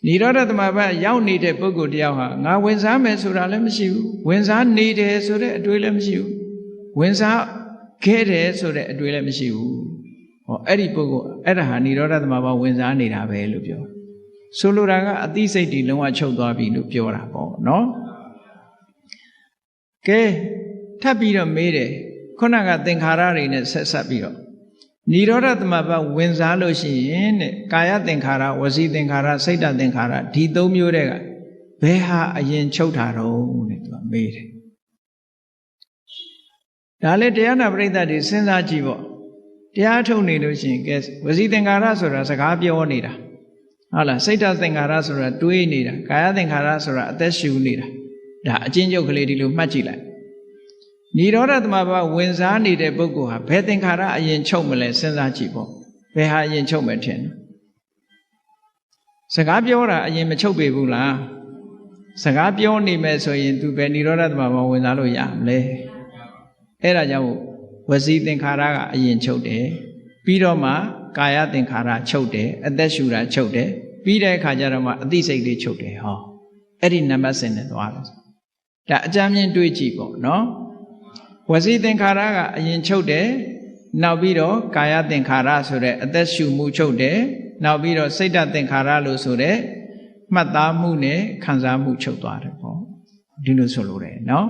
និရောဓသမဘတ်ရောက်နေတဲ့ပုဂ္ဂိုလ်တယောက်ဟာငါဝင်စားမယ်ဆိုတာလည်းမရှိဘူးဝင်စားနေတယ်ဆိုတဲ့အတွေးလည်းမရှိဘူးဝင်စားခဲ့တယ်ဆိုတဲ့အတွေးလည်းမရှိဘူးဟောအဲ့ဒီပုဂ္ဂိုလ်အဲ့ဒါဟာនិရောဓသမဘတ်ဝင်စားနေတာပဲလို့ပြောဆိုလိုတာကအသိစိတ်တွေလုံးဝချုပ်သွားပြီလို့ပြောတာပေါ့နော်ကဲထပ်ပြီးတော့မေးတယ်ခုနကသင်္ခါရတွေနဲ့ဆက်ပြီးတော့និရောဓသမဘတ်ဝင်စားလို့ရှိရင်တဲ့ကာယသင်္ခါရဝစီသင်္ခါရစိတ်တသင်္ခါရဒီသုံးမျိုးတွေကဘယ်ဟာအရင်ချုပ်တာတော့တဲ့သူကမေးတယ်ဒါလည်းတရားနာပရိသတ်တွေစဉ်းစားကြည့်ပေါ့တရားထုတ်နေလို့ရှိရင်ကဲဝစီသင်္ခါရဆိုတာစကားပြောနေတာဟုတ်လားစိတ်တသင်္ခါရဆိုတာတွေးနေတာကာယသင်္ခါရဆိုတာအသက်ရှူနေတာဒါအချင်းချုပ်ကလေးဒီလိုမှတ်ကြည့်လိုက်និရောဓသမဘတ်ဝင်စားနေတဲ့ပုဂ္ဂိုလ်ဟာဘယ်သင်္ခါရအရင်ချုပ်မလဲစဉ်းစားကြည့်ပေါ့ဘယ်ဟာအရင်ချုပ်မယ်ထင်စကားပြောတာအရင်မချုပ်ပေဘူးလား စကားပြောနေမယ်ဆိုရင်သူပဲនិရောဓသမဘာဝင်စားလို့ရမလဲအဲ့ဒါကြောင့်ဝစီသင်္ခါရကအရင်ချုပ်တယ်ပြီးတော့မှကာယသင်္ခါရချုပ်တယ်အသက်ရှူတာချုပ်တယ်ပြီးတဲ့အခါကျတော့မှအသိစိတ်လေးချုပ်တယ်ဟောအဲ့ဒီနံပါတ်စဉ်နဲ့သွားတယ်ဒါအကြမ်းမြင်တွေးကြည့်ပေါ့နော်ဝစီသင်္ခါရကအရင်ချုပ်တယ်နောက်ပြီးတော့ကာယသင်္ခါရဆိုတဲ့အသက်ရှူမှုချုပ်တယ်နောက်ပြီးတော့စိတ်ဓာတ်သင်္ခါရလို့ဆိုတဲ့မှတ်သားမှုနဲ့ခံစားမှုချုပ်သွားတယ်ပေါ့ဒီလိုဆိုလိုတယ်နော်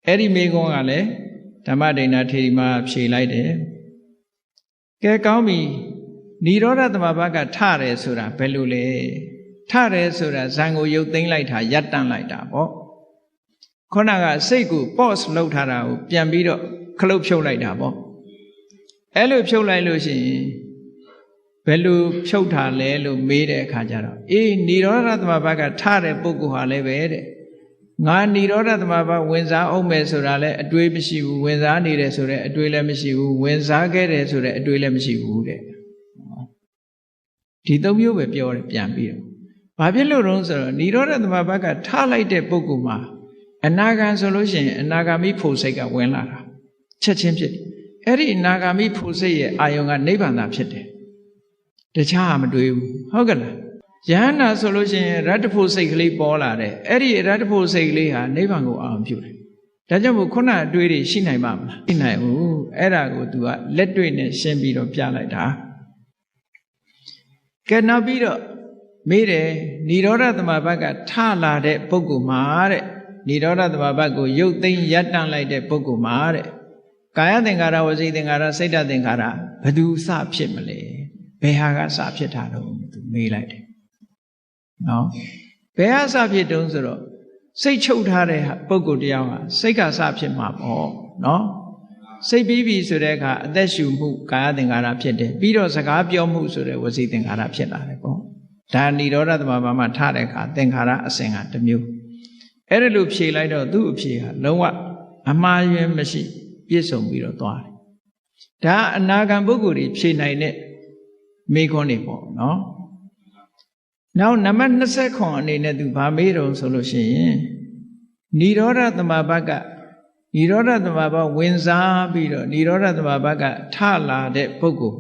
အဲ့ဒီမိကုံးကလည်းဓမ္မဒိဏထေရီမှာဖြေလိုက်တယ်ကဲကောင်းပြီនិရောဓသမဘာကထတယ်ဆိုတာဘယ်လိုလဲထတယ်ဆိုတာဇံကိုရုပ်သိမ်းလိုက်တာရပ်တန့်လိုက်တာပေါ့ခုနကစိတ်ကို pause လုပ်ထားတာကိုပြန်ပြီးတော့ခလုတ်ဖြုတ်လိုက်တာပေါ့အဲ့လိုဖြုတ်လိုက်လို့ရှိရင်ဘယ်လိုဖြုတ်ထားလဲလို့မေးတဲ့အခါကျတော့အေးនិရောဓသမဘာကထတဲ့ပုဂ္ဂိုလ်ဟာလည်းပဲတဲ့ငါនិရောဓသမဘာဝင်စားအောင်မယ်ဆိုတာလည်းအတွေးမရှိဘူးဝင်စားနေတယ်ဆိုတဲ့အတွေးလည်းမရှိဘူးဝင်စားခဲ့တယ်ဆိုတဲ့အတွေးလည်းမရှိဘူးတဲ့ဒီသုံးမျိုးပဲပြောတယ်ပြန်ပြီးတော့ဘာဖြစ်လို့တုံးဆိုတော့និရောဓသမဘာကထလိုက်တဲ့ပုဂ္ဂိုလ်မှာအနာဂံဆိုလို့ရှိရင်အနာဂါမိဖို့စိတ်ကဝင်လာတာချက်ချင်းဖြစ်အဲ့ဒီအနာဂါမိဖို့စိတ်ရဲ့အာယုံကနိဗ္ဗာန်သာဖြစ်တယ်တခြားမတွေးဘူးဟုတ်ကလားယဟန္တာဆိုလို့ရှိရင်ရတ္တဖို့စိတ်ကလေးပေါ်လာတယ်အဲ့ဒီရတ္တဖို့စိတ်ကလေးဟာနိဗ္ဗာန်ကိုအာရုံပြုတယ်ဒါကြောင့်မို့ခုနအတွေးတွေရှိနိုင်ပါမလားရှိနိုင်ဘူးအဲ့ဒါကို तू ကလက်တွေ့နဲ့ရှင်းပြီးတော့ပြလိုက်တာကဲနောက်ပြီးတော့မေးတယ်និရောဓသမဘာကထလာတဲ့ပုဂ္ဂိုလ်မှာတဲ့និရောဓသမဘာကိုရုပ်သိမ်းရပ်တန့်လိုက်တဲ့ပုဂ္ဂိုလ်မှာတဲ့ကာယသင်္ခါရဝစီသင်္ခါရစိတ်ဓာတ်သင်္ခါရဘယ်သူစဖြစ်မလဲဘယ်ဟာကစဖြစ်တာတော့သူမေးလိုက်တယ်နော်ဘယ်ဟာစဖြစ်တုံးဆိုတော့စိတ်ချုပ်ထားတဲ့ပုဂ္ဂိုလ်တရားဟာစိတ်ကစဖြစ်မှာပေါ့နော်စိတ်ပြီးပြီဆိုတဲ့အခါအသက်ရှူမှုကာယသင်္ခါရဖြစ်တယ်ပြီးတော့စကားပြောမှုဆိုတဲ့ဝစီသင်္ခါရဖြစ်လာတယ်ပေါ့ဒါនិရောဓသမဘာမှာထတဲ့အခါသင်္ခါရအစဉ်ကတစ်မျိုးအဲ့ဒါလို့ဖြေလိုက်တော့သူ့အဖြေဟာလုံးဝအမှားယွင်းမရှိပြည့်စုံပြီးတော့သွားတယ်ဒါအနာဂံပုဂ္ဂိုလ်တွေဖြေနိုင်တဲ့မေခွန်းတွေပေါ့နော်နောက်နံပါတ်29အနေနဲ့သူဗာမေးတော့ဆိုလို့ရှိရင်និရောဓသမဘာကនិရောဓသမဘာဝင်စားပြီးတော့និရောဓသမဘာကထလာတဲ့ပုဂ္ဂိုလ်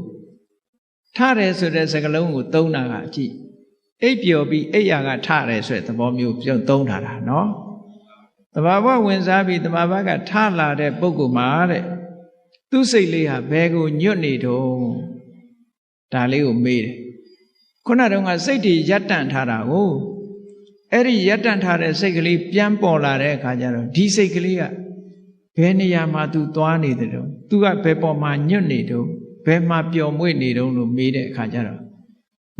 ထတယ်ဆိုတဲ့စကားလုံးကိုသုံးတာကကြည့်အိပ်ပျော်ပြီးအိပ်ရာကထတယ်ဆိုတဲ့သဘောမျိုးပြုံးသုံးထားတာနော်သမဘာဝင်စားပြီးသမဘာကထလာတဲ့ပုဂ္ဂိုလ်မှာတဲ့သူ့စိတ်လေးဟာဘယ်ကိုညွတ်နေတော့ဒါလေးကိုမေးတယ်ခုနတုန်းကစိတ်တွေရပ်တန့်ထားတာကိုအဲ့ဒီရပ်တန့်ထားတဲ့စိတ်ကလေးပြန်ပေါ်လာတဲ့အခါကျတော့ဒီစိတ်ကလေးကဘယ်နေရာမှာသူသွားနေတယ်တော့သူကဘယ်ပေါ်မှာညွတ်နေတော့ဘယ်မှာပျော်မွေ့နေတော့လို့မေးတဲ့အခါကျတော့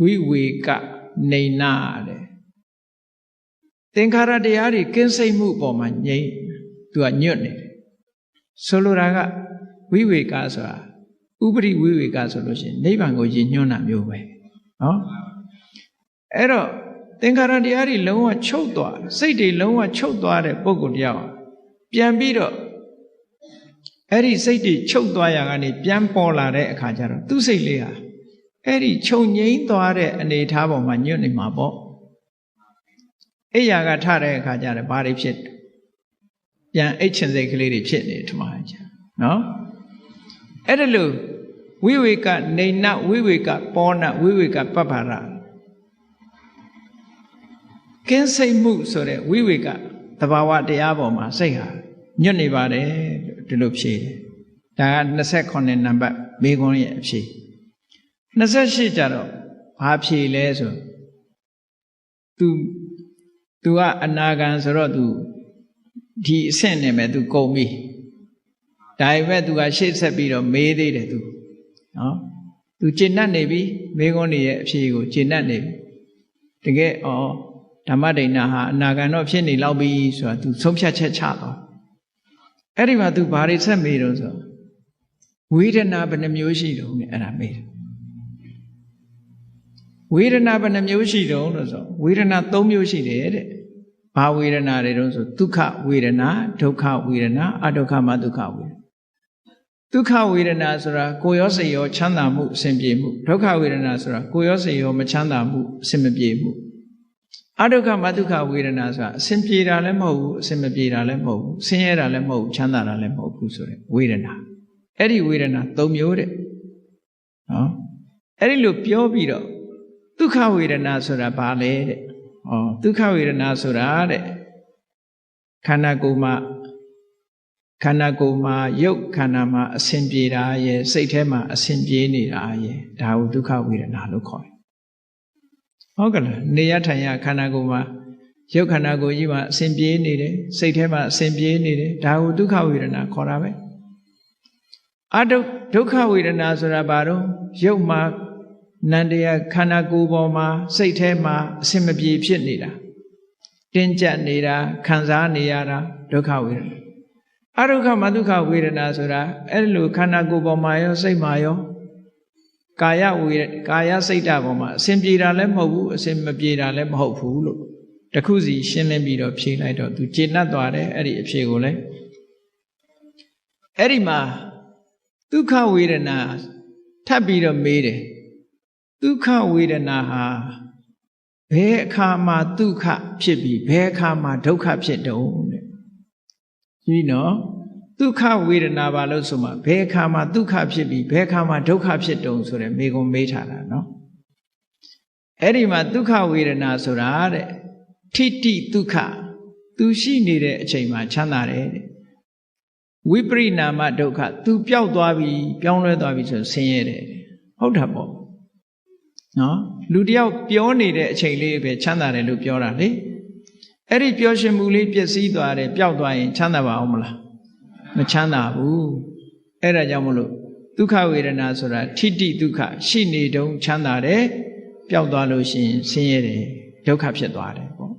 ဝိဝေကနေနာတဲ့သင်္ခါရတရားတွေကင်းစိတ်မှုပေါ်မှာငြိမ့်သူကညွတ်နေတယ်ဆိုလိုတာကဝိဝေကဆိုတာဥပရိဝိဝေကဆိုလို့ရှိရင်နိဗ္ဗာန်ကိုရည်ညွှန်းတာမျိုးပဲနော်အဲ့တော့သင်္ခါရတရားတွေလုံးဝချုပ်သွားစိတ်တွေလုံးဝချုပ်သွားတဲ့ပုဂ္ဂိုလ်တရားပြန်ပြီးတော့အဲ့ဒီစိတ်တွေချုပ်သွားရကနေပြန်ပေါ်လာတဲ့အခါကျတော့သူ့စိတ်လေးဟာအဲ့ဒီချုပ်ငြိမ်းသွားတဲ့အနေအထားပေါ်မှာညွတ်နေမှာပေါ့အိယာကထတဲ့အခါကျတော့ဘာတွေဖြစ်ပြန်အိတ်ချင်စိတ်ကလေးတွေဖြစ်နေထမကြနော်အဲ့ဒါလို့ဝိဝေကနေနဝိဝေကပောနဝိဝေကပပ္ပရကင်းစိတ်မှုဆိုတဲ့ဝိဝေကသဘာဝတရားပေါ်မှာစိတ်ဟာညွတ်နေပါတယ်ဒီလိုဖြေတယ်ဒါက29နံပါတ်မေခွန်းရဲ့အဖြေ28ကျတော့ဘာဖြေလဲဆို तू ကအနာဂံဆိုတော့ तू ဒီအဆင့်နဲ့ပဲ तू ကုန်ပြီဒါပေမဲ့ तू ကရှေ့ဆက်ပြီးတော့မေးသေးတယ် तू နော် तू ကျင့်တတ်နေပြီမေခွန်းရဲ့အဖြေကိုကျင့်တတ်နေပြီတကယ်ဓမ္မဒိဏဟာအနာဂံတော့ဖြစ်နေလောက်ပြီဆိုတာ तू ဆုံးဖြတ်ချက်ချတော့အဲ့ဒီမှာ तू ဘာတွေဆက်မေးတော့ဆိုဝေဒနာဘယ်နှမျိုးရှိတုံးလဲအဲ့ဒါမေးတယ်ဝေဒနာဘယ်နှမျိုးရှိတုံးလို့ဆိုဝေဒနာ3မျိုးရှိတယ်တဲ့ဘာဝေဒနာတွေတုံးဆိုဒုက္ခဝေဒနာဒုက္ခဝေဒနာအဒုက္ခမဒုက္ခဝေဒနာဒုက္ခဝေဒနာဆိုတာကိုယ်ရောစိတ်ရောချမ်းသာမှုအစဉ်ပြေမှုဒုက္ခဝေဒနာဆိုတာကိုယ်ရောစိတ်ရောမချမ်းသာမှုအစဉ်မပြေမှု အဒုက္ခမဒုက္ခဝေဒနာဆိုတာအစဉ်ပြေတာလည်းမဟုတ်ဘူးအစဉ်မပြေတာလည်းမဟုတ်ဘူးဆင်းရဲတာလည်းမဟုတ်ဘူးချမ်းသာတာလည်းမဟုတ်ဘူးဆိုတဲ့ဝေဒနာအဲ့ဒီဝေဒနာ၃မျိုးတဲ့နော်အဲ့ဒီလိုပြောပြီးတော့ဒုက္ခဝေဒနာဆိုတာဘာလဲတဲ့ဒုက္ခဝေဒနာဆိုတာတဲ့ခန္ဓာကိုယ်မှာရုပ်ခန္ဓာမှာအစဉ်ပြေတာရဲ့စိတ်ထဲမှာအစဉ်ပြေနေတာရဲ့ဒါကိုဒုက္ခဝေဒနာလို့ခေါ်တယ်ဟုတ်ကလားနေရထိုင်ရခန္ဓာကိုယ်မှာရုပ်ခန္ဓာကိုယ်ကြီးမှာအစဉ်ပြေနေတယ်စိတ်ထဲမှာအစဉ်ပြေနေတယ်ဒါကိုဒုက္ခဝေဒနာခေါ်တာပဲဒုက္ခဝေဒနာဆိုတာဘာတော့ရုပ်မှာနန္တရားခန္ဓာကိုယ်ပေါ်မှာစိတ်ထဲမှာအစဉ်မပြေဖြစ်နေတာတင်းကျပ်နေတာခံစားနေရတာဒုက္ခဝေဒနာအဒုက္ခမဒုက္ခဝေဒနာဆိုတာအဲ့လိုခန္ဓာကိုယ်ပေါ်မှာရောစိတ်မှာရောကာယစိတ်ဓာတ်ပေါ်မှာအစဉ်ပြေတာလည်းမဟုတ်ဘူးအစဉ်မပြေတာလည်းမဟုတ်ဘူးလို့တခုစီရှင်းလင်းပြီးတော့ဖြေလိုက်တော့သူကျေနပ်သွားတယ်အဲ့ဒီအဖြေကိုလည်းအဲ့ဒီမှာဒုက္ခဝေဒနာထပ်ပြီးတော့မေးတယ်ဒုက္ခဝေဒနာဟာဘယ်အခါမှာဒုက္ခဖြစ်ပြီးဘယ်အခါမှာဒုက္ခဖြစ်တုံးတဲ့ကြီးနော်ဒုက္ခဝေဒနာပါလို့ဆိုမှဘယ်အခါမှာဒုက္ခဖြစ်ပြီးဘယ်အခါမှာဒုက္ခဖြစ်တုံးဆိုတဲ့မေခွန်းမေးထားတာနော်အဲ့ဒီမှာဒုက္ခဝေဒနာဆိုတာတဲ့ထိတိဒုက္ခသူရှိနေတဲ့အချိန်မှာချမ်းသာတယ်တဲ့ဝိပရိနာမဒုက္ခသူပျောက်သွားပြီပြောင်းလဲသွားပြီဆိုဆင်းရဲတယ်ဟုတ်တာပေါ့နော်လူတယောက်ပြောနေတဲ့အချိန်လေးပဲချမ်းသာတယ်လို့ပြောတာလေအဲ့ဒီပြောရှင်မှုလေးပျက်စီးသွားတယ်ပျောက်သွားရင်ချမ်းသာပါအောင်မလားမချမ်းသာဘူးအဲ့ဒါကြောင့်မလို့ဒုက္ခဝေဒနာဆိုတာထိတိဒုက္ခရှိနေတုန်းချမ်းသာတယ်ပျောက်သွားလို့ရှိရင်ဆင်းရဲတယ်ဒုက္ခဖြစ်သွားတယ်ပေါ့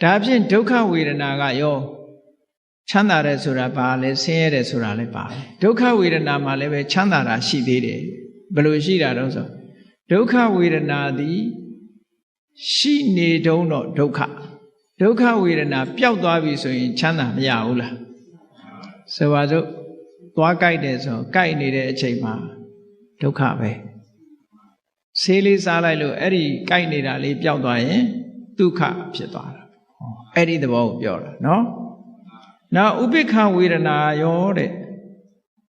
ဒါဖြင့်ဒုက္ခဝေဒနာကရောချမ်းသာတယ်ဆိုတာဘာလဲဆင်းရဲတယ်ဆိုတာလည်းပါဒုက္ခဝေဒနာမှာလည်းပဲချမ်းသာတာရှိသေးတယ်ဘယ်လိုရှိတာတော့ဆိုဒုက္ခဝေဒနာသည်ရှိနေတုန်းတော့ဒုက္ခဝေဒနာပျောက်သွားပြီဆိုရင်ချမ်းသာမရဘူးလားဆိုပါစို့သွားကြိုက်တယ်ဆိုကြိုက်နေတဲ့အချိန်မှာဒုက္ခပဲဆေးလေးစားလိုက်လို့အဲ့ဒီကြိုက်နေတာလေးပျောက်သွားရင်ဒုက္ခဖြစ်သွားတာအဲ့ဒီသဘောကိုပြောတာနော်နောက်ဥပိ္ပခဝေဒနာရောတဲ့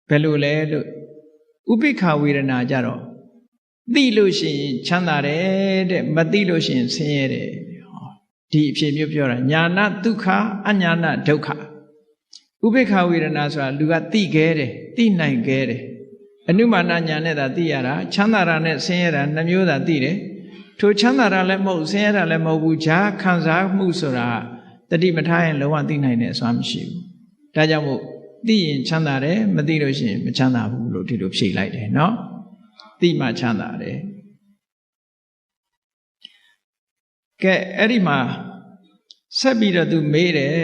ဘယ်လိုလဲလို့ဥပိ္ပခဝေဒနာကြတော့သိလို့ရှိရင်ချမ်းသာတယ်တဲ့မသိလို့ရှိရင်ဆင်းရဲတယ်ဒီအဖြစ်မျိုးပြောတာညာနာဒုက္ခအညာနာဒုက္ခဥပိ္ပခဝေဒနာဆိုတာလူကသိခဲတယ်သိနိုင်ခဲတယ်အနုမာနညာနဲ့သာသိရတာချမ်းသာတာနဲ့ဆင်းရဲတာနှမျိုးသာသိတယ်ထိုချမ်းသာတာလည်းမဟုတ်ဆင်းရဲတာလည်းမဟုတ်ဘူးဈာခံစားမှုဆိုတာတတိမထားရင်လုံးဝသိနိုင်တဲ့အစွမ်းမရှိဘူးဒါကြောင့်မို့သိရင်ချမ်းသာတယ်မသိလို့ရှိရင်မချမ်းသာဘူးလို့ဒီလိုဖြေလိုက်တယ်နော်သိမှချမ်းသာတယ်ကဲအဲ့ဒီမှာဆက်ပြီးတော့သူမေးတယ်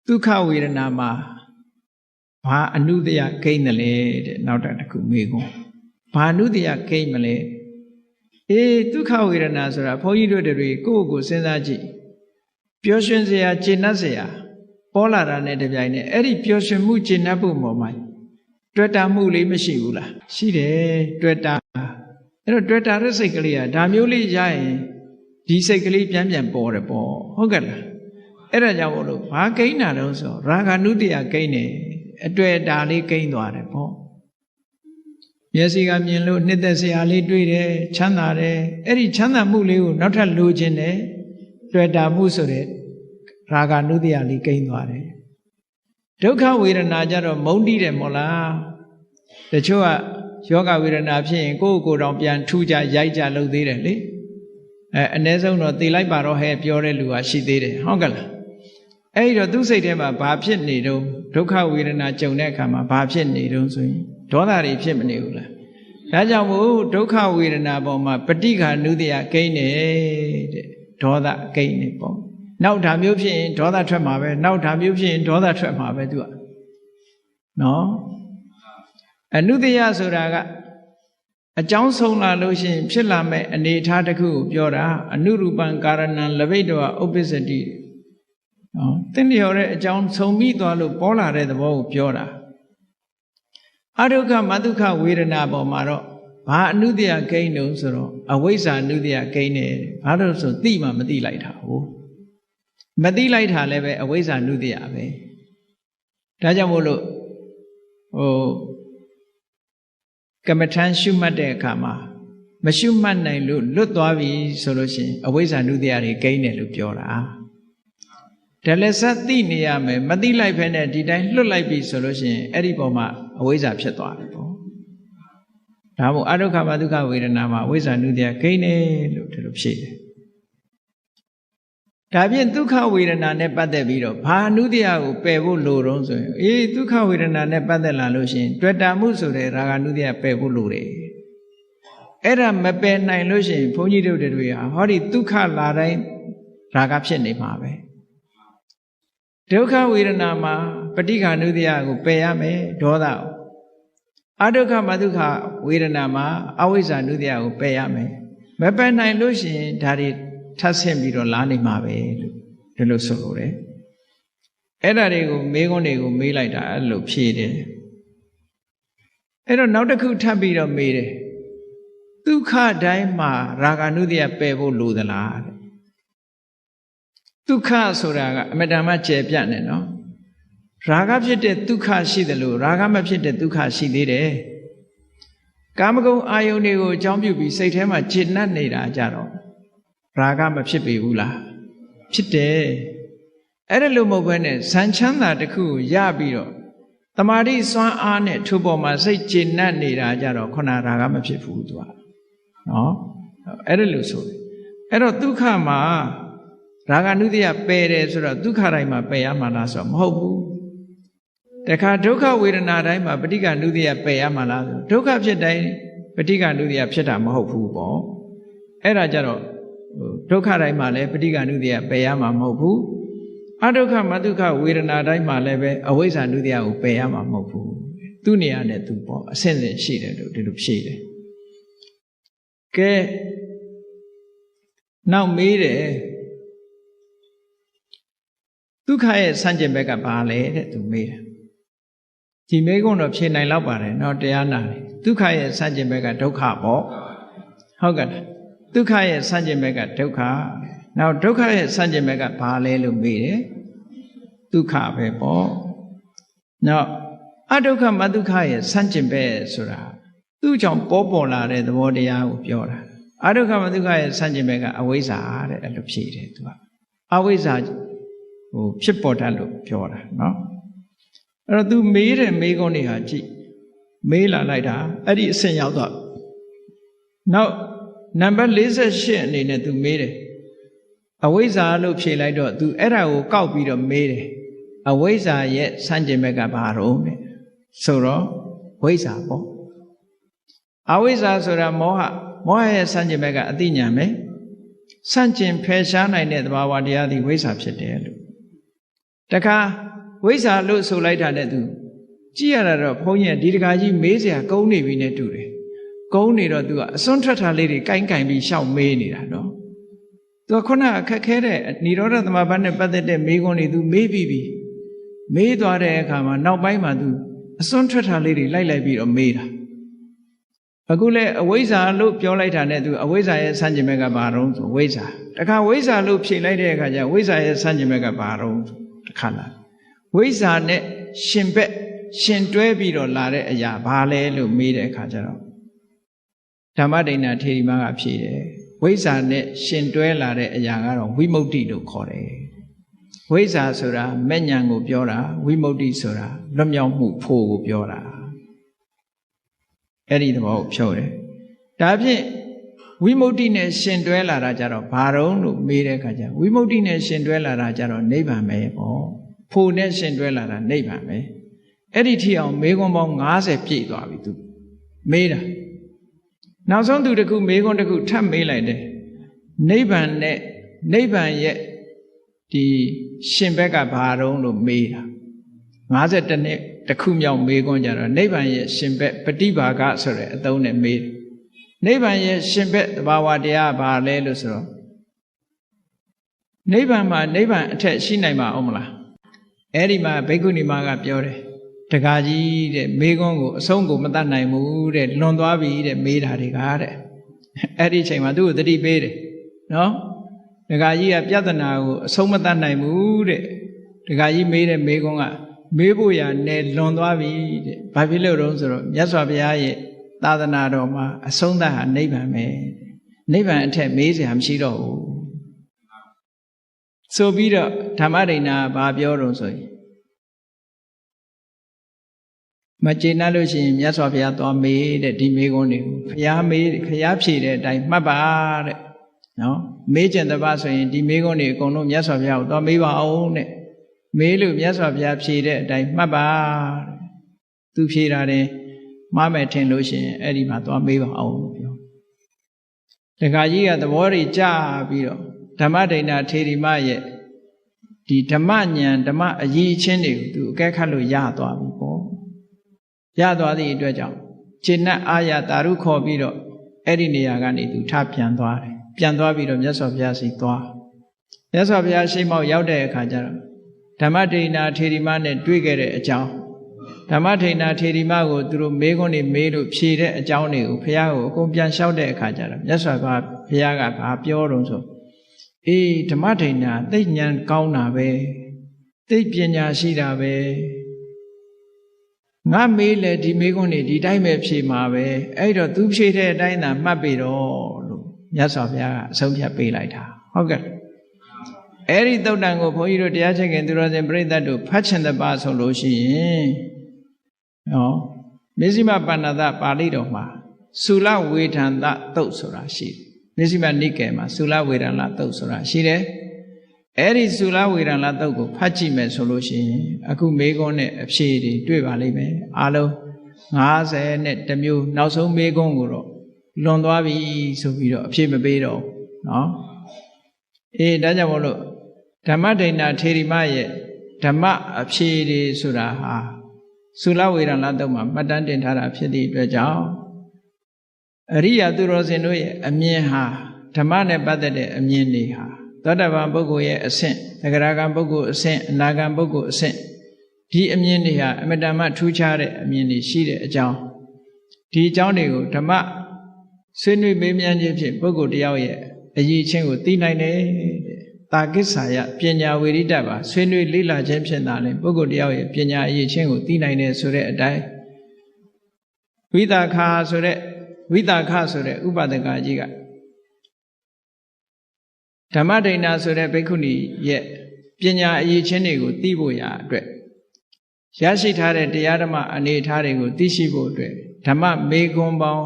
ဒုက္ခဝေဒနာမှာဘာအနုတ္တယကိန်းတယ်လဲတဲ့နောက်တစ်ခုမေးကုန်ဘာအနုတ္တယကိန်းမလဲဒုက္ခဝေဒနာဆိုတာဘုန်းကြီးတို့တွေကိုယ့်ကိုယ်စဉ်းစားကြည့်ပျော်ရွှင်စရာကျေနပ်စရာပေါ်လာတာနဲ့တပြိုင်နက်အဲ့ဒီပျော်ရွှင်မှုကျေနပ်ဖို့ပေါ်မှာတွေ့တာမှုလေးမရှိဘူးလားရှိတယ်တွေ့တာအဲ့တော့တွေ့တာတဲ့စိတ်ကလေးကဒါမျိုးလေးရရင်ဒီစိတ်ကလေးပြန်ပေါ်တယ်ပေါ့ဟုတ်ကဲ့လားအဲ့ဒါကြောင့်မို့လို့ဘာကိန်းတာတော့ဆိုရာဂနုတ္တယကိန်းတယ်အတွေ့အတာလေးကိန်းသွားတယ်ပေါ့မျက်စိကမြင်လို့နှစ်သက်စရာလေးတွေ့တယ်ချမ်းသာတယ်အဲ့ဒီချမ်းသာမှုလေးကိုနောက်ထပ်လိုချင်တယ်တွေ့တာမှုဆိုတဲ့ရာဂနုတ္တယလေးကိန်းသွားတယ်ဒုက္ခဝေဒနာကြတော့မုန်းတိတယ်မို့လားတချို့ကယောဂဝေဒနာဖြစ်ရင်ကိုယ့်ကိုယ်တောင်ပြန်ထူးကြရိုက်ကြလုပ်သေးတယ်လေအ ਨੇ ဆုံးတော့သေလိုက်ပါတော့ဟဲ့ပြောတဲ့လူကရှိသေးတယ်ဟုတ်ကဲ့လားအဲ့ဒီတော့သူ့စိတ်ထဲမှာဘာဖြစ်နေတော့ဒုက္ခဝေဒနာကြုံတဲ့အခါမှာဘာဖြစ်နေတော့ဆိုရင်ဒေါသတွေဖြစ်မနေဘူးလားဒါကြောင့်မို့ဒုက္ခဝေဒနာပေါ်မှာပဋိက္ခာနုတ္တယကိန်းနေတဲ့ဒေါသကိန်းနေပေါ့နောက်ဓာမျိုးဖြစ်ရင်ဒေါသထွက်မှာပဲနောက်ဓာမျိုးဖြစ်ရင်ဒေါသထွက်မှာပဲသူကနော်အနုတ္တယဆိုတာကအကြောင်းဆုံးလာလို့ရှိရင်ဖြစ်လာမဲ့အနေအထားတစ်ခုကိုပြောတာအနုရူပံကာရဏံလဘိတောဥပ္ပစ္စတိနော်သင်လျော်တဲ့အကြောင်းဆုံးပြီးသွားလို့ပေါ်လာတဲ့သဘောကိုပြောတာအဒုက္ခမဒုက္ခဝေဒနာပေါ်မှာတော့ ဘာအနုတ္တယကိန်းတုံးဆိုတော့အဝိဇ္ဇာအနုတ္တယကိန်းနဲ့ဘာလို့ဆိုသိမှမသိလိုက်တာဟုတ်မသိလိုက်တာလည်းပဲအဝိဇ္ဇာအနုတ္တယပဲဒါကြောင့်မို့လို့ကမ္မထမ်းရှုမှတ်တဲ့အခါမှာမရှုမှတ်နိုင်လို့လွတ်သွားပြီဆိုလို့ရှိရင်အဝိဇ္ဇာနုတ္တယတွေကိန်းတယ်လို့ပြောတာဒါလည်းစသိနေရမယ်မသိလိုက်ဖ ೇನೆ ဒီတိုင်းလွတ်လိုက်ပြီဆိုလို့ရှိရင်အဲ့ဒီပုံမှာအဝိဇ္ဇာဖြစ်သွားတယ်ပေါ့ဒါမို့အဒုက္ခမဒုက္ခဝေဒနာမှာအဝိဇ္ဇာနုတ္တယကိန်းတယ်လို့ဒီလိုဖြေတယ်ဒါဖြင့်ဒုက္ခဝေဒနာနဲ့ပတ်သက်ပြီးတော့ဘာအနုတ္တယကိုပယ်ဖို့လိုတော့ဆိုရင်ဒုက္ခဝေဒနာနဲ့ပတ်သက်လာလို့ရှိရင်တွေ့တာမှုဆိုတဲ့ရာဂနုတ္တယပယ်ဖို့လိုတယ်အဲ့ဒါမပယ်နိုင်လို့ရှိရင်ဘုန်းကြီးတို့တွေဟာဟောဒီဒုက္ခလာတိုင်းရာဂဖြစ်နေမှာပဲဒုက္ခဝေဒနာမှာပဋိက္ခဏုတ္တယကိုပယ်ရမယ်ဒေါသအဒုက္ခမဒုက္ခဝေဒနာမှာအဝိဇ္ဇာနုတ္တယကိုပယ်ရမယ်မပယ်နိုင်လို့ရှိရင်ဒါတွေထပ်ဆင့်ပြီးတော့လာနေမှာပဲလို့ဒီလိုဆိုလိုတယ်အဲ့ဒါတွေကိုမေးခွန်းတွေကိုမေးလိုက်တာအဲ့လိုဖြေတယ်အဲ့တော့နောက်တစ်ခုထပ်ပြီးတော့မေးတယ်ဒုက္ခတိုင်းမှာရာဂနုတ္တယပယ်ဖို့လိုသလားတဲ့ဒုက္ခဆိုတာကအမတ္တမကျယ်ပြန့်နေနော်ရာဂဖြစ်တဲ့ဒုက္ခရှိတယ်လို့ရာဂမဖြစ်တဲ့ဒုက္ခရှိသေးတယ်ကာမဂုဏ်အာယုန်တွေကိုအကြောင်းပြုပြီးစိတ်ထဲမှာကျေနပ်နေတာကြတော့ရာဂမဖြစ်ပေဘူးလားဖြစ်တယ်အဲ့ဒါလို့မဟုတ်ဘဲနဲ့ဇန်ချမ်းသာတစ်ခုကိုရပြီးတော့တမာတိစွမ်းအားနဲ့ထိုပေါ်မှာစိတ်ကျေနပ်နေတာကြတော့ခုနရာဂမဖြစ်ဘူးသူကနော်အဲ့ဒါလို့ဆိုတယ်အဲ့တော့ဒုက္ခမှာရာဂနုတ္တယပယ်တယ်ဆိုတော့ဒုက္ခတိုင်းမှာပယ်ရမှာလားဆိုတော့မဟုတ်ဘူးတခါဒုက္ခဝေဒနာတိုင်းမှာပဋိက္ခနုတ္တယပယ်ရမှာလားဆိုဒုက္ခဖြစ်တိုင်းပဋိက္ခနုတ္တယဖြစ်တာမဟုတ်ဘူးပေါ့အဲ့ဒါကြတော့ဒုက္ခတိုင်းမှာလည်းပဋိက္ခနုတ္တယပယ်ရမှာမဟုတ်ဘူးအဒုက္ခမဒုက္ခဝေဒနာတိုင်းမှာလည်းပဲအဝိဇ္ဇာနုတ္တယကိုပယ်ရမှာမဟုတ်ဘူးသူ့နေရာနဲ့သူပေါ့အဆင့်ဆင့်ရှိတယ်လို့ဒီလိုဖြေတယ်ကဲနောက်မေးတယ်ဒုက္ခရဲ့ဆန့်ကျင်ဘက်ကဘာလဲတဲ့သူမေးတယ်ဒီမေးခွန်းတော့ဖြေနိုင်လောက်ပါတယ်နော်တရားနာတယ်ဒုက္ခရဲ့ဆန့်ကျင်ဘက်ကဒုက္ခပေါ့ဟုတ်ကဲ့ဒုက္ခရဲ့ဆန့်ကျင်ဘက်ကဒုက္ခနောက်ဒုက္ခရဲ့ဆန့်ကျင်ဘက်ကဘာလဲလို့မေးတယ်ဒုက္ခပဲပေါ့နောက်အဒုက္ခမဒုက္ခရဲ့ဆန့်ကျင်ဘက်ဆိုတာသူ့ကြောင့်ပေါ်လာတဲ့သဘောတရားကိုပြောတာအဒုက္ခမဒုက္ခရဲ့ဆန့်ကျင်ဘက်ကအဝိဇ္ဇာတဲ့အဲ့လိုဖြေတယ်သူကအဝိဇ္ဇာဖြစ်ပေါ်တတ်လို့ပြောတာနော်အဲ့တော့ तू မေးတဲ့မေးခွန်းတွေဟာကြည့်မေးလာလိုက်တာအဲ့ဒီအဆင့်ရောက်တော့နောက်နံပါတ်48အနေနဲ့ तू မေးတယ်အဝိဇ္ဇာလို့ဖြေလိုက်တော့ तू အဲ့ဒါကိုကောက်ပြီးတော့မေးတယ်အဝိဇ္ဇာရဲ့ဆန့်ကျင်ဘက်ကဘာတော့လဲဆိုတော့ဝိဇ္ဇာပေါ့အဝိဇ္ဇာဆိုတာမောဟရဲ့ဆန့်ကျင်ဘက်ကအသိဉာဏ်ပဲဆန့်ကျင်ဖယ်ရှားနိုင်တဲ့သဘာဝတရားသည်ဝိဇ္ဇာဖြစ်တယ်လို့တခါဝိဇ္ဇာလို့ဆိုလိုက်တာနဲ့သူကြည့်ရတာတော့ဘုန်းကြီးဒီတခါကြီးမေးစရာကုန်းနေပြီနဲ့တူတယ်ကုန်းနေတော့သူကအစွန်းထွက်တာလေးတွေကိုင်ပြီးရှောက်မေးနေတာနော်သူကခုနအခက်ခဲတဲ့និရောဓသမဘတ်နဲ့ပတ်သက်တဲ့မေးခွန်းတွေသူမေးပြီးပြီမေးသွားတဲ့အခါမှာနောက်ပိုင်းမှာသူအစွန်းထွက်တာလေးတွေလိုက်ပြီးတော့မေးတာအခုလဲအဝိဇ္ဇာလို့ပြောလိုက်တာနဲ့သူအဝိဇ္ဇာရဲ့ဆန့်ကျင်ဘက်ကဘာတော့ဆိုဝိဇ္ဇာတခါဝိဇ္ဇာလို့ဖြေလိုက်တဲ့အခါကျဝိဇ္ဇာရဲ့ဆန့်ကျင်ဘက်ကဘာတော့တခါလာဝိဇ္ဇာနဲ့ရှင်ဘက်ရှင်တွဲပြီးတော့လာတဲ့အရာဘာလဲလို့မေးတဲ့အခါကျတော့ဓမ္မဒိဋ္ဌာထေရီမကဖြေတယ်ဝိဇ္ဇာနဲ့ရှင်တွဲလာတဲ့အရာကတော့ဝိမု ക്തി လို့ခေါ်တယ်ဝိဇ္ဇာဆိုတာမဲ့ဉဏ်ကိုပြောတာဝိမု ക്തി ဆိုတာလွတ်မြောက်မှုဖို့ကိုပြောတာအဲ့ဒီသဘောကိုဖြုတ်တယ်ဒါဖြင့်ဝိမု ക്തി နဲ့ရှင်တွဲလာတာကြတော့ဘာတော့လို့မေးတဲ့အခါကျဝိမု ക്തി နဲ့ရှင်တွဲလာတာကြတော့နိဗ္ဗာန်ပဲပေါ့ဖို့နဲ့ရှင်တွဲလာတာနိဗ္ဗာန်ပဲအဲ့ဒီထိအောင်မေးခွန်းပေါင်း90ပြည့်သွားပြီသူမေးတာနောက်ဆုံးသူတခုမေးခွန်းတခုထပ်မေးလိုက်တယ်နိဗ္ဗာန်နဲ့နိဗ္ဗာန်ရဲ့ဒီရှင်ဘက်ကဘာတော့လို့မေးတာ52နှစ်တခုမြောက်မေးခွန်းကြတော့နိဗ္ဗာန်ရဲ့ရှင်ဘက်ပฏิဘာဂဆိုတဲ့အသုံးနဲ့မေးတယ်နိဗ္ဗာန်ရဲ့ရှင်ဘက်သဘာဝတရားဘာလဲလို့ဆိုတော့နိဗ္ဗာန်မှာနိဗ္ဗာန်အထက်ရှိနိုင်မှာအောင်မလားအဲ့ဒီမှာဘိက္ခုနီမကပြောတယ် တကားကြီးတဲ့မေကွန်းကိုအဆုံးကိုမတတ်နိုင်ဘူးတဲ့လွန်သွားပြီတဲ့မေးတာတွေကတဲ့အဲ့ဒီအချိန်မှာသူ့ကိုသတိပေးတယ်နော်တကားကြီးကပြဿနာကိုအဆုံးမတတ်နိုင်ဘူးတဲ့တကားကြီးမေးတဲ့မေကွန်းကမေးဖို့ရနဲ့လွန်သွားပြီတဲ့ဘာဖြစ်လို့တုံးဆိုတော့မြတ်စွာဘုရားရဲ့သာသနာတော်မှာအဆုံးသတ်ဟာနိဗ္ဗာန်ပဲနိဗ္ဗာန်အထက်မေးစရာမရှိတော့ဘူးဆိုပြီးတော့ဓမ္မဒိဏဘာပြောတော့ဆိုရင်မကျေနပ်လို့ရှိရင်မြတ်စွာဘုရားသွားမေးတဲ့ဒီမေးခွန်းတွေကိုဘုရားမေးဘုရားဖြေတဲ့အတိုင်းမှတ်ပါတဲ့နော်မေးကျင်တပတ်ဆိုရင်ဒီမေးခွန်းတွေအကုန်လုံးမြတ်စွာဘုရားကိုသွားမေးပါအောင်တဲ့မေးလို့မြတ်စွာဘုရားဖြေတဲ့အတိုင်းမှတ်ပါတဲ့သူဖြေတာတယ်မှားမယ်ထင်လို့ရှိရင်အဲ့ဒီမှာသွားမေးပါအောင်ပြောတခါကြီးကသဘောတွေကြပြီးတော့ဓမ္မဒိဏထေရီမရဲ့ဒီဓမ္မဉာဏ်ဓမ္မအရေးချင်းတွေကိုသူအကဲခတ်လို့ရသွားပြီပေါ့ရသွားသည့်အတွက်ကြောင့်ခြေနဲ့အာရတာရုခေါ်ပြီးတော့အဲ့ဒီနေရာကနေသူထပြန်သွားတယ်ပြန်သွားပြီးတော့မြတ်စွာဘုရားရှိသွားမြတ်စွာဘုရားရှိမောက်ရောက်တဲ့အခါကျတော့ဓမ္မဒိဏထေရီမနဲ့တွေ့ခဲ့တဲ့အကြောင်းဓမ္မဒိဏထေရီမကိုသူတို့မေးခွန်းတွေမေးလို့ဖြေတဲ့အကြောင်းတွေကိုဘုရားကိုအကုန်ပြန်လျှောက်တဲ့အခါကျတော့မြတ်စွာဘုရားကဘာပြောတော့ဆိုအေးဓမ္မဒိဏသိဉာဏ်ကောင်းတာပဲသိပညာရှိတာပဲငါမေးလေဒီမေးခွန်းတွေဒီတိုင်းပဲဖြေမှာပဲအဲ့တော့သူဖြေတဲ့အတိုင်းသာမှတ်ပြီတော့လို့မြတ်စွာဘုရားကအဆုံးဖြတ်ပေးလိုက်တာဟုတ်ကဲ့အဲ့ဒီသုတ်တန်ကိုဘုန်းကြီးတို့တရားချက်ခင်သူတော်စင်ပြိဿတ်တို့ဖတ်ချင်တဲ့ပါဆိုလို့ရှိရင်နော်မေဇိမပဏ္ဏသပါဠိတော်မှာသုလဝေဒန္တသုတ်ဆိုတာရှိတယ်မေဇိမနိကေမှာသုလဝေဒန္တသုတ်ဆိုတာရှိတယ်အဲ့ဒီသုလဝေဒန္တသုတ်ကိုဖတ်ကြည့်မယ်ဆိုလို့ရှိရင်အခုမေခွန်းနဲ့အဖြေတွေတွေ့ပါလိမ့်မယ်အားလုံး50နဲ့တစ်မျိုးနောက်ဆုံးမေခွန်းကိုတော့လွန်သွားပြီဆိုပြီးတော့အဖြေမပေးတော့နော်အေးဒါကြောင့်မို့လို့ဓမ္မဒိဏထေရီမရဲ့ဓမ္မအဖြေတွေဆိုတာဟာသုလဝေဒန္တသုတ်မှာမှတ်တမ်းတင်ထားတာဖြစ်သည့်အတွက်ကြောင့်အရိယာသူတော်စင်တို့ရဲ့အမြင်ဟာဓမ္မနဲ့ပတ်သက်တဲ့အမြင်တွေဟာသောတာပန်ပုဂ္ဂိုလ်ရဲ့အဆင့်သဂရဂံပုဂ္ဂိုလ်အဆင့်အနာဂံပုဂ္ဂိုလ်အဆင့်ဒီအမြင်တွေဟာအမတန်မှထူးခြားတဲ့အမြင်တွေရှိတဲ့အကြောင်းဒီအကြောင်းတွေကိုဓမ္မဆွေးနွေးမေးမြန်းခြင်းဖြင့်ပုဂ္ဂိုလ်တယောက်ရဲ့အရေးချင်းကိုသိနိုင်တယ်တဲ့တာကိစ္ဆာယပညာဝေရိတပါဆွေးနွေးလေ့လာခြင်းဖြင့်သာလျှင်ပုဂ္ဂိုလ်တယောက်ရဲ့ပညာအရေးချင်းကိုသိနိုင်တယ်ဆိုတဲ့အတိုင်းဝိသခာဆိုတဲ့ဥပဒကကြီးကဓမ္မဒိဏဆိုတဲ့ဘိက္ခုနီရဲ့ပညာအရေးချင်းတွေကိုသိဖို့ရာအတွက်ရရှိထားတဲ့တရားဓမ္မအနေအထားတွေကိုသိရှိဖို့အတွက်ဓမ္မမေခွန်းပေါင်း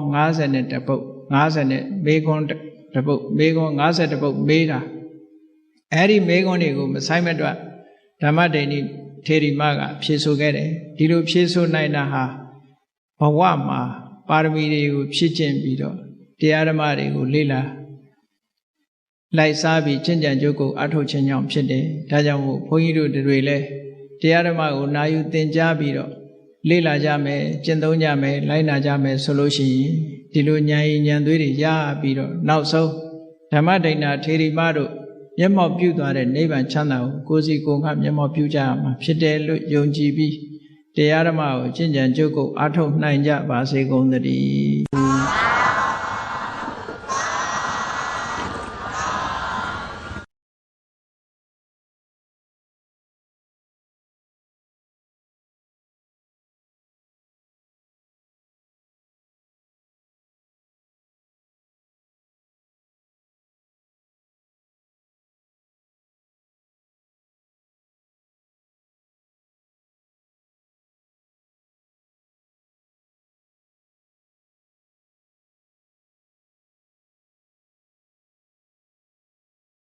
52ပုဒ်50နဲ့မေခွန်းတစ်ပုဒ်မေခွန်း50ပုဒ်မေးတာအဲ့ဒီမေခွန်းတွေကိုမဆိုင်မတွက်ဓမ္မဒိဏထေရီမကဖြေဆိုခဲ့တယ်ဒီလိုဖြေဆိုနိုင်တာဟာဘဝမှာပါရမီတွေကိုဖြည့်ကျင့်ပြီးတော့တရားဓမ္မတွေကိုလေ့လာလိုက်စားပြီးကျင့်ကြံကြိုးကိုအထောက်ခြင်းကြောင့်ဖြစ်တယ်ဒါကြောင့်မို့ဘုန်းကြီးတို့တွေလည်းတရားဓမ္မကိုနာယူသင်ကြားပြီးတော့လေ့လာကြမယ်ကျင့်သုံးကြမယ်လိုက်နာကြမယ်ဆိုလို့ရှိရင်ဒီလိုဉာဏ်ရည်ဉာဏ်သွေးတွေရပြီးတော့နောက်ဆုံးဓမ္မဒိဏထေရီမတို့မျက်မှောက်ပြုသွားတဲ့နိဗ္ဗာန်ချမ်းသာကိုကိုယ်စီကိုယ်ကမျက်မှောက်ပြုကြရမှာဖြစ်တယ်လို့ယုံကြည်ပြီးတရားဓမ္မကိုကျင့်ကြံကြိုးကိုအထောက်နိုင်ကြပါစေကုန်သတည်း